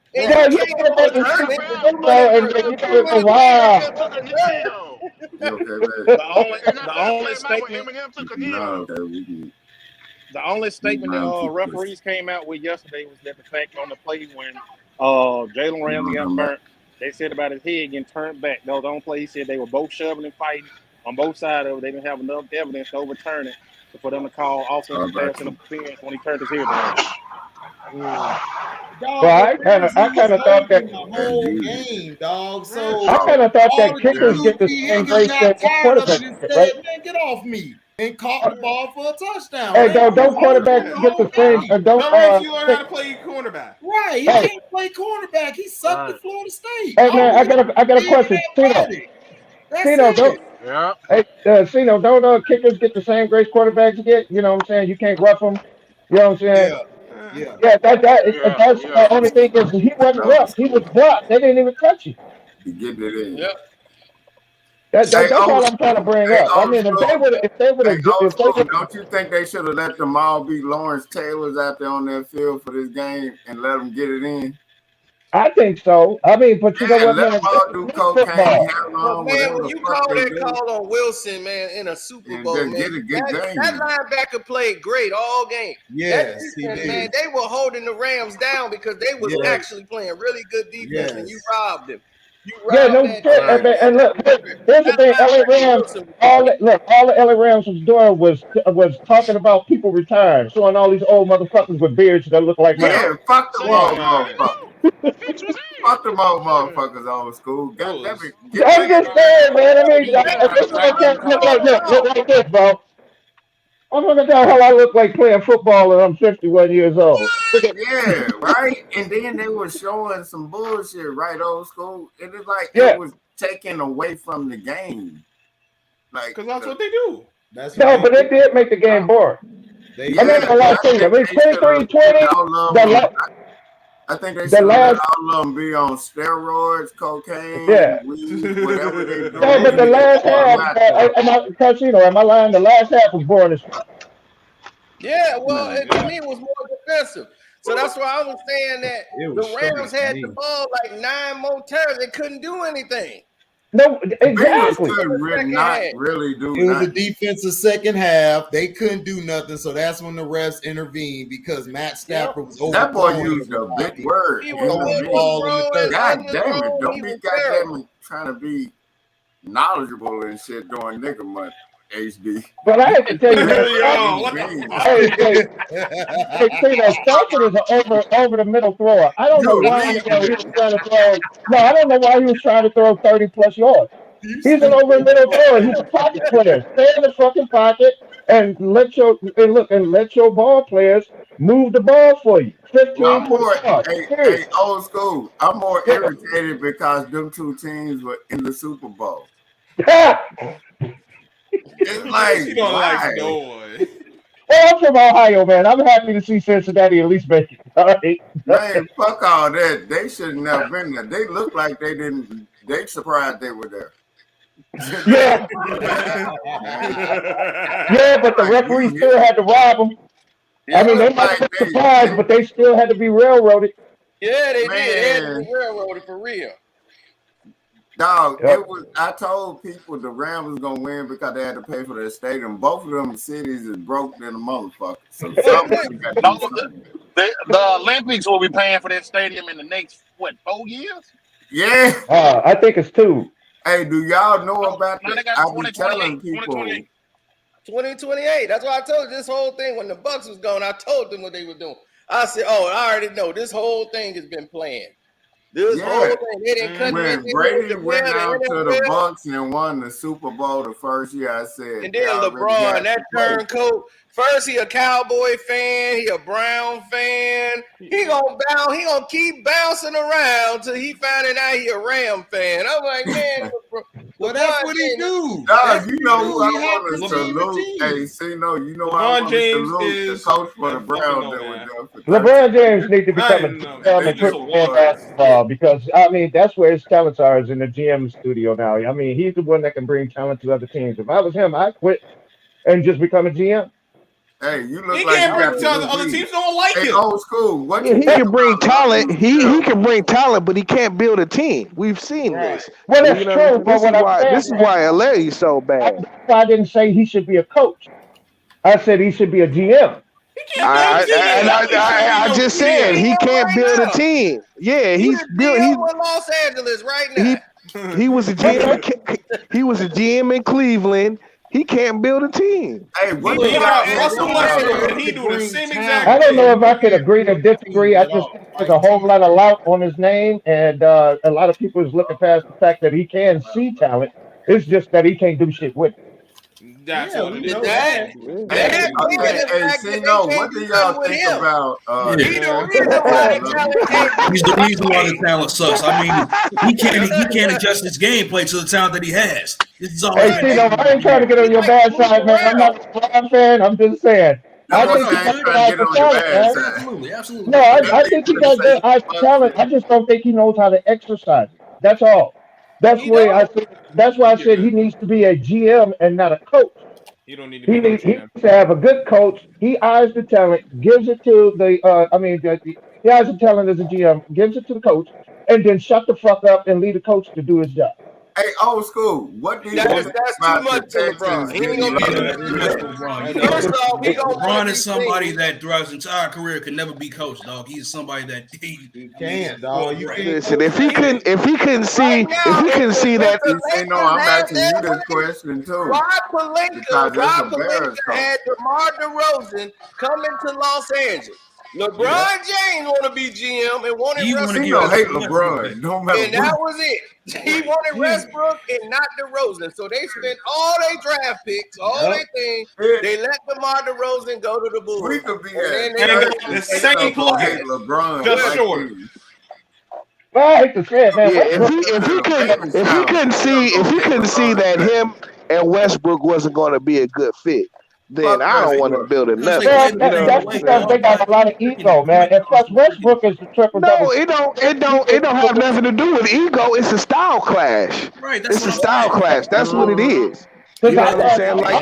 The only statement the referees came out with yesterday was that the fact on the play when Jalen Ramsey got burnt, they said about his head getting turned back. That was the only play. He said they were both shoving and fighting on both sides of it. They didn't have enough evidence to overturn it for them to call offensive pass interference when he turned his head around. Dog, well, I kind of thought that the whole game, dog. So I kind of thought that kickers get the same grace that quarterbacks get, right? Man, get off me! And caught the ball for a touchdown. Hey, don't quarterbacks get the same? Don't you learn how to play cornerback? Right, he can't play cornerback. He sucked at Florida State. Hey man, I got a question, Tino. Yeah. Hey, don't kickers get the same grace quarterbacks get? You know what I'm saying? You can't rough them. You know what I'm saying? Yeah. Yeah, that's the only thing is he wasn't rough. He was blocked. They didn't even touch him. To get it in. Yep. That's all I'm trying to bring up. I mean, if they would have, Don't you think they should have let them all be Lawrence Taylors out there on that field for this game and let them get it in? I think so. I mean, but you know what, let man? them all do cocaine, But man, when you call that call on Wilson, man, in a Super Bowl, man, that linebacker played great all game. Yes, he did. Man, they were holding the Rams down because they was actually playing really good defense, and you robbed them. No shit. And look, here's the thing. LA Rams, all the LA Rams was doing was talking about people retiring, showing all these old motherfuckers with beards that look like mine. Yeah, fuck them old motherfuckers. Fuck them old motherfuckers, old school. God damn it. I'm just saying, man. I mean, look like this, bro. I'm gonna tell how I look like playing football and I'm 51 years old. Yeah, right. And then they were showing some bullshit, right, old school. And it's like it was taken away from the game. Like, because that's what they do. But it did make the game boring. I'm not gonna lie to you. I mean, 23-20. I think they should let all of them be on steroids, cocaine, weed, whatever they do. No, but the last half, Karceno, am I lying? The last half was boring as fuck. Yeah, well, to me, it was more defensive. So that's why I was saying that the Rams had the ball like 9 more times. They couldn't do anything. No, exactly. Not really do it was a defensive second half. They couldn't do nothing, so that's when the refs intervened because Matt Stafford was over. That boy used a big word. He was ball in the third. God damn it! Don't be goddamn trying to be knowledgeable and shit during nigga month. HD. But I have to tell you, Stafford is an over the middle thrower. I don't know why he was trying to throw. No, I don't know why he was trying to throw 30+ yards. He's an over the middle thrower. He's a pocket player. Stay in the fucking pocket and let your ball players move the ball for you. 15 hey, old school. I'm more irritated because them two teams were in the Super Bowl. It's like, you don't like no one. Well, I'm from Ohio, man. I'm happy to see Cincinnati at least make it. All right. Man, fuck all that. They should have never been there. They look like they didn't. They surprised they were there. Yeah. Yeah, but the referee still had to rob them. I mean, they might have been surprised, but they still had to be railroaded. Yeah, they did. They had to be railroaded for real. Dog, it was. I told people the Rams was gonna win because they had to pay for their stadium. Both of them cities is broke than a motherfucker. So the Olympics will be paying for that stadium in the next 4 years? Yeah. I think it's 2. Hey, do y'all know about that? I be telling people. 2028. That's why I told you this whole thing when the Bucks was going. I told them what they were doing. I said, "Oh, I already know this whole thing has been planned." This whole thing, they didn't cut when Brady went out to the Bucks and won the Super Bowl the first year, I said, and then LeBron, that turncoat. First, he a Cowboy fan, he a Brown fan. He gonna keep bouncing around till he found out he a Ram fan. I'm like, man, well, that's what he do. Dog, you know who I want to salute. Hey, see, no, you know I want to salute the coach for the Browns that was there. LeBron James needs to become a triple basketball because I mean that's where his talents are is in the GM studio now. I mean he's the one that can bring talent to other teams. If I was him, I'd quit and just become a GM. Hey, you look he like can't you got bring talent. Other teams don't like him. Old school. What he can bring talent. He can bring talent, but he can't build a team. We've seen this. Well, that's true. But this is why LA is so bad. I didn't say he should be a coach. I said he should be a GM. I just said he can't build a team. Yeah, he's built. He's Los Angeles right now. He was a GM. He was a GM in Cleveland. He can't build a team. Hey, what he do the same exact I don't know if I could agree to disagree. I just think there's a whole lot of lout on his name, and a lot of people is looking past the fact that he can see talent. It's just that he can't do shit with it. That's Yeah, what we it is. know That that. Hey, see, no, what do y'all think about? Yeah. He the reason why the talent can't He's the reason why the talent sucks. I mean, he can't adjust his gameplay to the talent that he has. This is all. Hey, Tino, I ain't trying to get on your bad side, man. I'm not a LeBron fan. I'm just saying. I That's what think he I'm got saying. good Trying to eyes get for on your talent, bad man. side. Absolutely, absolutely. No, I think he got good eyes for talent. I just don't think he knows how to exercise it. That's all. That's why I said. That's why I said he needs to be a GM and not a coach. He don't need to He be no needs GM. to have a good coach. He eyes the talent, gives it to the. He eyes the talent as a GM, gives it to the coach, and then shut the fuck up and leave the coach to do his job. Hey, old school. What do you That's think too about much the for Texans LeBron. He ain't getting gonna be able Yeah, to too do much that. for LeBron. I You know. First off, he gonna want LeBron to is be somebody seen. that throughout his entire career could never be coached, dog. He's somebody that You can't, dog. You can't. Listen, if he couldn't see, Right now, if he couldn't see that, the You say no, Lakers I'm have asking that you this way, question too. Rob Because it's a Bears coach. had DeMar DeRozan coming to Los Angeles. LeBron James want to be GM and wanted He Russell wanna He get don't hate Westbrook. LeBron. No matter And that what. was it. He wanted Westbrook and not DeRozan. So they spent all their draft picks, all their things. They let DeMar DeRozan go to the Bulls. We could be And then at they And the same hate player, LeBron just like shorter. this. Well, I hate to say it, man. yeah, Westbrook, if he couldn't see that him and Westbrook wasn't going to be a good fit, then I don't want to build Because another. they well, play the You know same what that's I'm way, because saying? they dog. got a lot of ego, man. And plus, Westbrook is the triple double. No, it don't have nothing to do with ego. It's a style clash. Right, that's It's what a I'm style saying. clash. That's what it is. Because You know what I'm saying? Like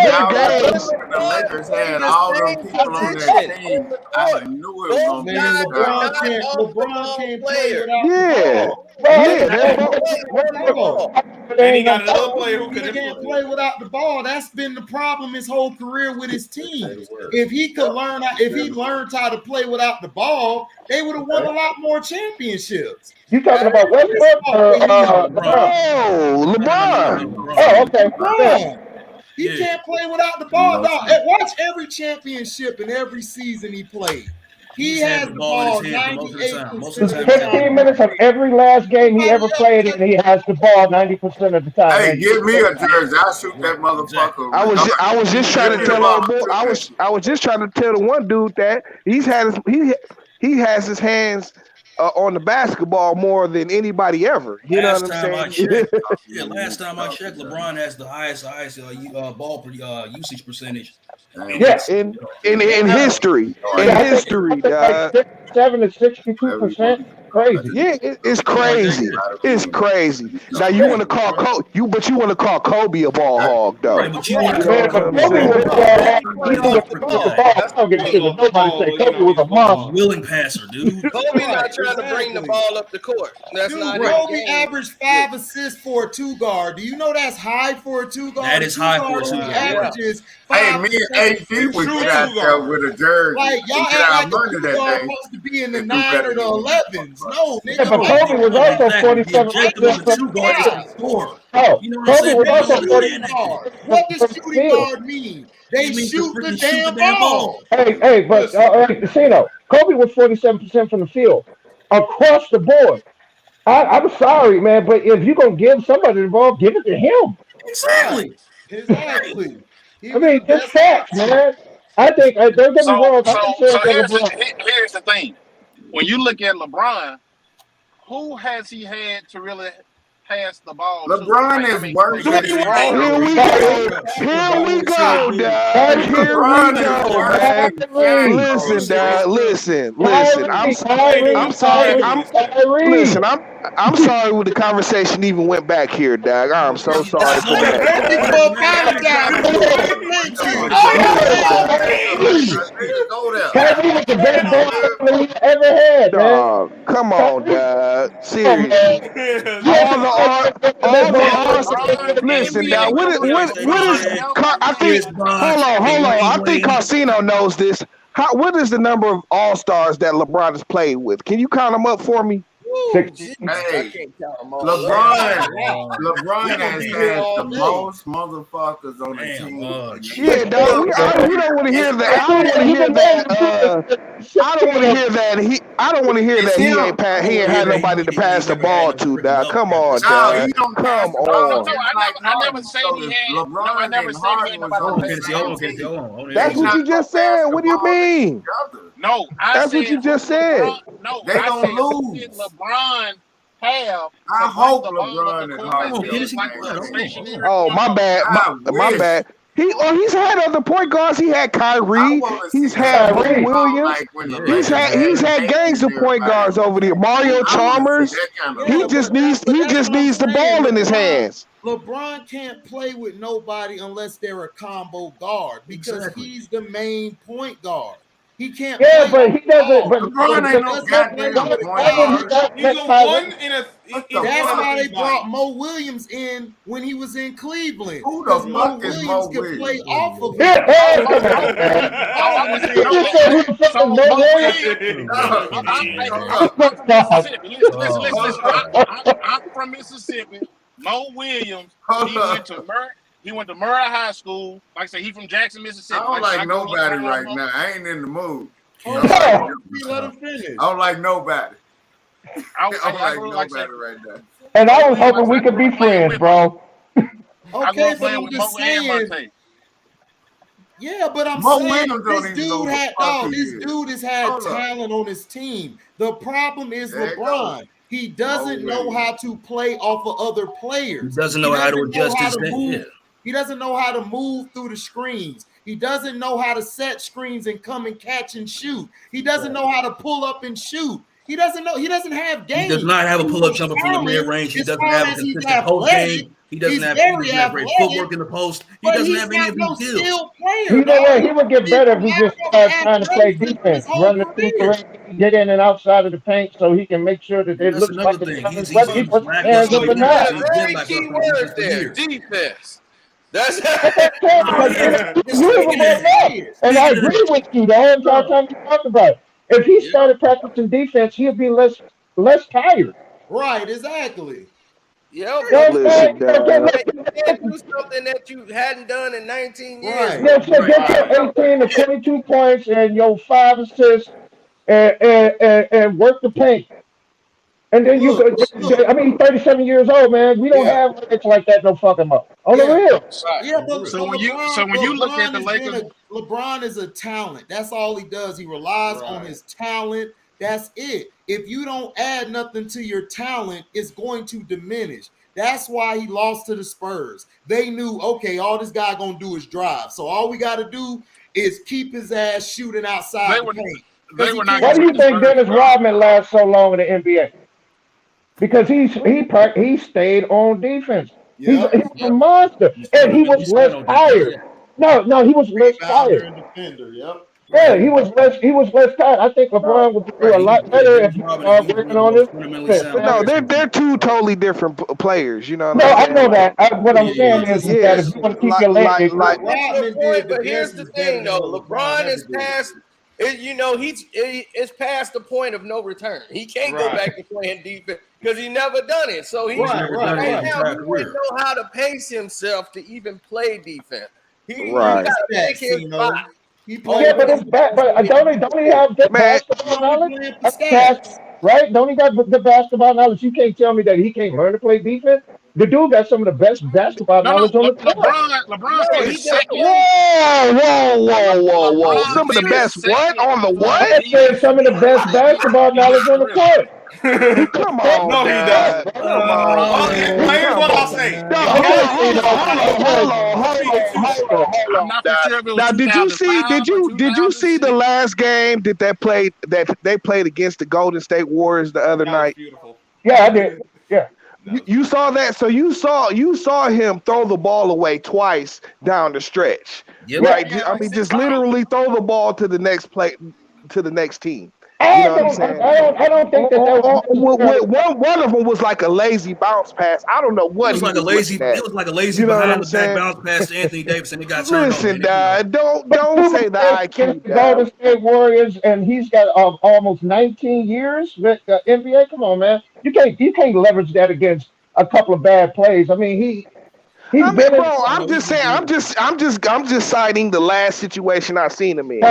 their games. The Lakers had the all them same people on that position team. on the I court. knew it was Those gonna be guys a are style. not LeBron off-the-ball can't play players. without the Yeah, ball. yeah, they're both. On the ball. And he got another player who He can can't play without the ball. That's been the problem his whole career with his teams. If he could learn, if he learned how to play without the ball, they would have won a lot more championships. You talking about Westbrook or LeBron? Oh, LeBron. Oh, okay. LeBron. He Yeah. can't play without the ball. Dog. Watch every championship and every season he played. He He's has had the the ball ball in his hand for most of the time. 98% Most of the of time, the 15 time. minutes of every last game he ever played in, he has the ball 90% of the time. Hey, Man. give me a jersey. I'll shoot that motherfucker. I was just trying to tell old boy. I was just trying to tell the one dude that he has his hands on the basketball more than anybody ever. You know what I'm saying? Last time I checked, LeBron has the highest ball usage percentage. Yeah, in history, dog. 7 to 62%. Crazy. Yeah, it's crazy. It's crazy. Now you want to call Kobe, but you want to call Kobe a ball hog, though. Right, but you want to Man, but Kobe was I don't give a shit what nobody say. Kobe was a monster. Willing passer, dude. Kobe not trying to bring the ball up the court. That's not Kobe averaged 5 assists for a 2 guard. Do you know that's high for a 2 guard? That is high for a 2 guard. Averages Hey, 5 me and AD would get out there with a jersey. Like y'all and get act our like the money 2 that guard day. supposed to be in the and do 9 better or the than 11s. No, Yeah, nigga. but Kobe was also 47%. Oh, You know what I'm Kobe saying? was also Shooting 40. that shit. What does shooting guard mean? They It means to shoot the freaking shoot the damn damn ball. Hey, but Karceno, Kobe was 47% from the field across the board. I'm sorry, man, but if you're gonna give somebody the ball, give it to him. Exactly. Exactly. I mean, it's facts, man. I think don't get me So wrong. I'm saying here's the thing. When you look at LeBron, who has he had to really pass the ball LeBron to? is worse than Here we go. Here we go, dog. Here we go, man. Listen, dog. Listen. I'm sorry. I'm sorry when the conversation even went back here, dog. I'm so sorry for Kyrie was the best ball we ever had, man. Dog, come on, dog. Seriously. Listen, dog. What is? I think. Hold on. I think Karceno knows this. What is the number of All-Stars that LeBron has played with? Can you count them up for me? Hey, LeBron has had the most motherfuckers on the team. Yeah, dog. We don't want to hear that. I don't want to hear that. I don't want to hear that. I don't want to hear that he ain't had nobody to pass the ball to. Dog, come on, dog. Come on. I never said he had. I never said he had nobody to pass. Hold on. That's what you just said. What do you mean? No, that's what you just said. No, they don't lose. LeBron have. I hope LeBron is hard. Oh, my bad. My bad. He's had other point guards. He had Kyrie. He's had Ray Williams. He's had gangs of point guards over there. Mario Chalmers. He just needs the ball in his hands. LeBron can't play with nobody unless they're a combo guard because he's the main point guard. He can't. Yeah, but he doesn't. But LeBron ain't no goddamn point guard. That's why they brought Mo Williams in when he was in Cleveland. Who the fuck is Mo could play Williams? off of him. I'm from Mississippi. Mo Williams. He went to Murrah High School. Like I said, he from Jackson, Mississippi. I don't like nobody right now. I ain't in the mood. Let him finish. I don't like nobody. I don't like nobody right now. And I was hoping we could be friends, bro. Okay, but I'm just saying. Yeah, but I'm saying this dude has had talent on his team. The problem is LeBron. He doesn't know how to play off of other players. He doesn't know how to adjust his thing. He doesn't know how to move through the screens. He doesn't know how to set screens and come and catch and shoot. He doesn't know how to pull up and shoot. He doesn't know. He doesn't have game. He does not have a pull-up jumper from the mid-range. He doesn't have a consistent post game. He doesn't have great footwork in the post. He doesn't have any of these skills. You know what? He would get better if he just started trying to play defense, run the thing, get in and outside of the paint, so he can make sure that it looks like it's he puts his hands up and down. Very key word there. Defense. That's and I agree with you the whole entire time you talk about it. If he started practicing defense, he'd be less tired. Right, exactly. Yeah, listen, do something that you hadn't done in 19 years. Right. Yeah, so get your 18 to 22 points and your 5 assists and work the paint. And then you go, I mean, 37 years old, man. We don't have it's like that no fucking more. On the real. Yeah, but so when you look at the Lakers, LeBron is a talent. That's all he does. He relies on his talent. That's it. If you don't add nothing to your talent, it's going to diminish. That's why he lost to the Spurs. They knew, okay, all this guy gonna do is drive. So all we got to do is keep his ass shooting outside the paint. Why do you think Dennis Rodman lasts so long in the NBA? Because he stayed on defense. He was a monster, and he was less tired. No, he was less tired. Yeah, he was less tired. I think LeBron would do a lot better if he was working on this. No, they're two totally different players. You know. No, I know that. What I'm saying is that if you want to keep your legs, but here's the thing, though. LeBron is past. It's past the point of no return. He can't go back to playing defense because he never done it. So he right now he wouldn't know how to pace himself to even play defense. He got to pick his spot. But it's bad. But don't he have good basketball knowledge? Right? Don't he got the basketball knowledge? You can't tell me that he can't learn to play defense. The dude got some of the best basketball knowledge on the court. LeBron said second. Whoa. Some of the best what? On the what? I said some of the best basketball knowledge on the court. Come on. No, he doesn't. Come on. Here's what I'll say. Hold on. Now, did you see the last game that they played against the Golden State Warriors the other night? Beautiful. Yeah, I did. Yeah. You saw that, so you saw him throw the ball away twice down the stretch, right? I mean, just literally throw the ball to the next team. You know what I'm saying? I don't think that was one of them was like a lazy bounce pass. I don't know what it was like a lazy. It was like a lazy behind the back bounce pass to Anthony Davis, and he got turned over. Listen, don't say the IQ. Golden State Warriors, and he's got almost 19 years with the NBA. Come on, man, you can't leverage that against a couple of bad plays. I mean, I'm just saying. I'm just citing the last situation I've seen him in.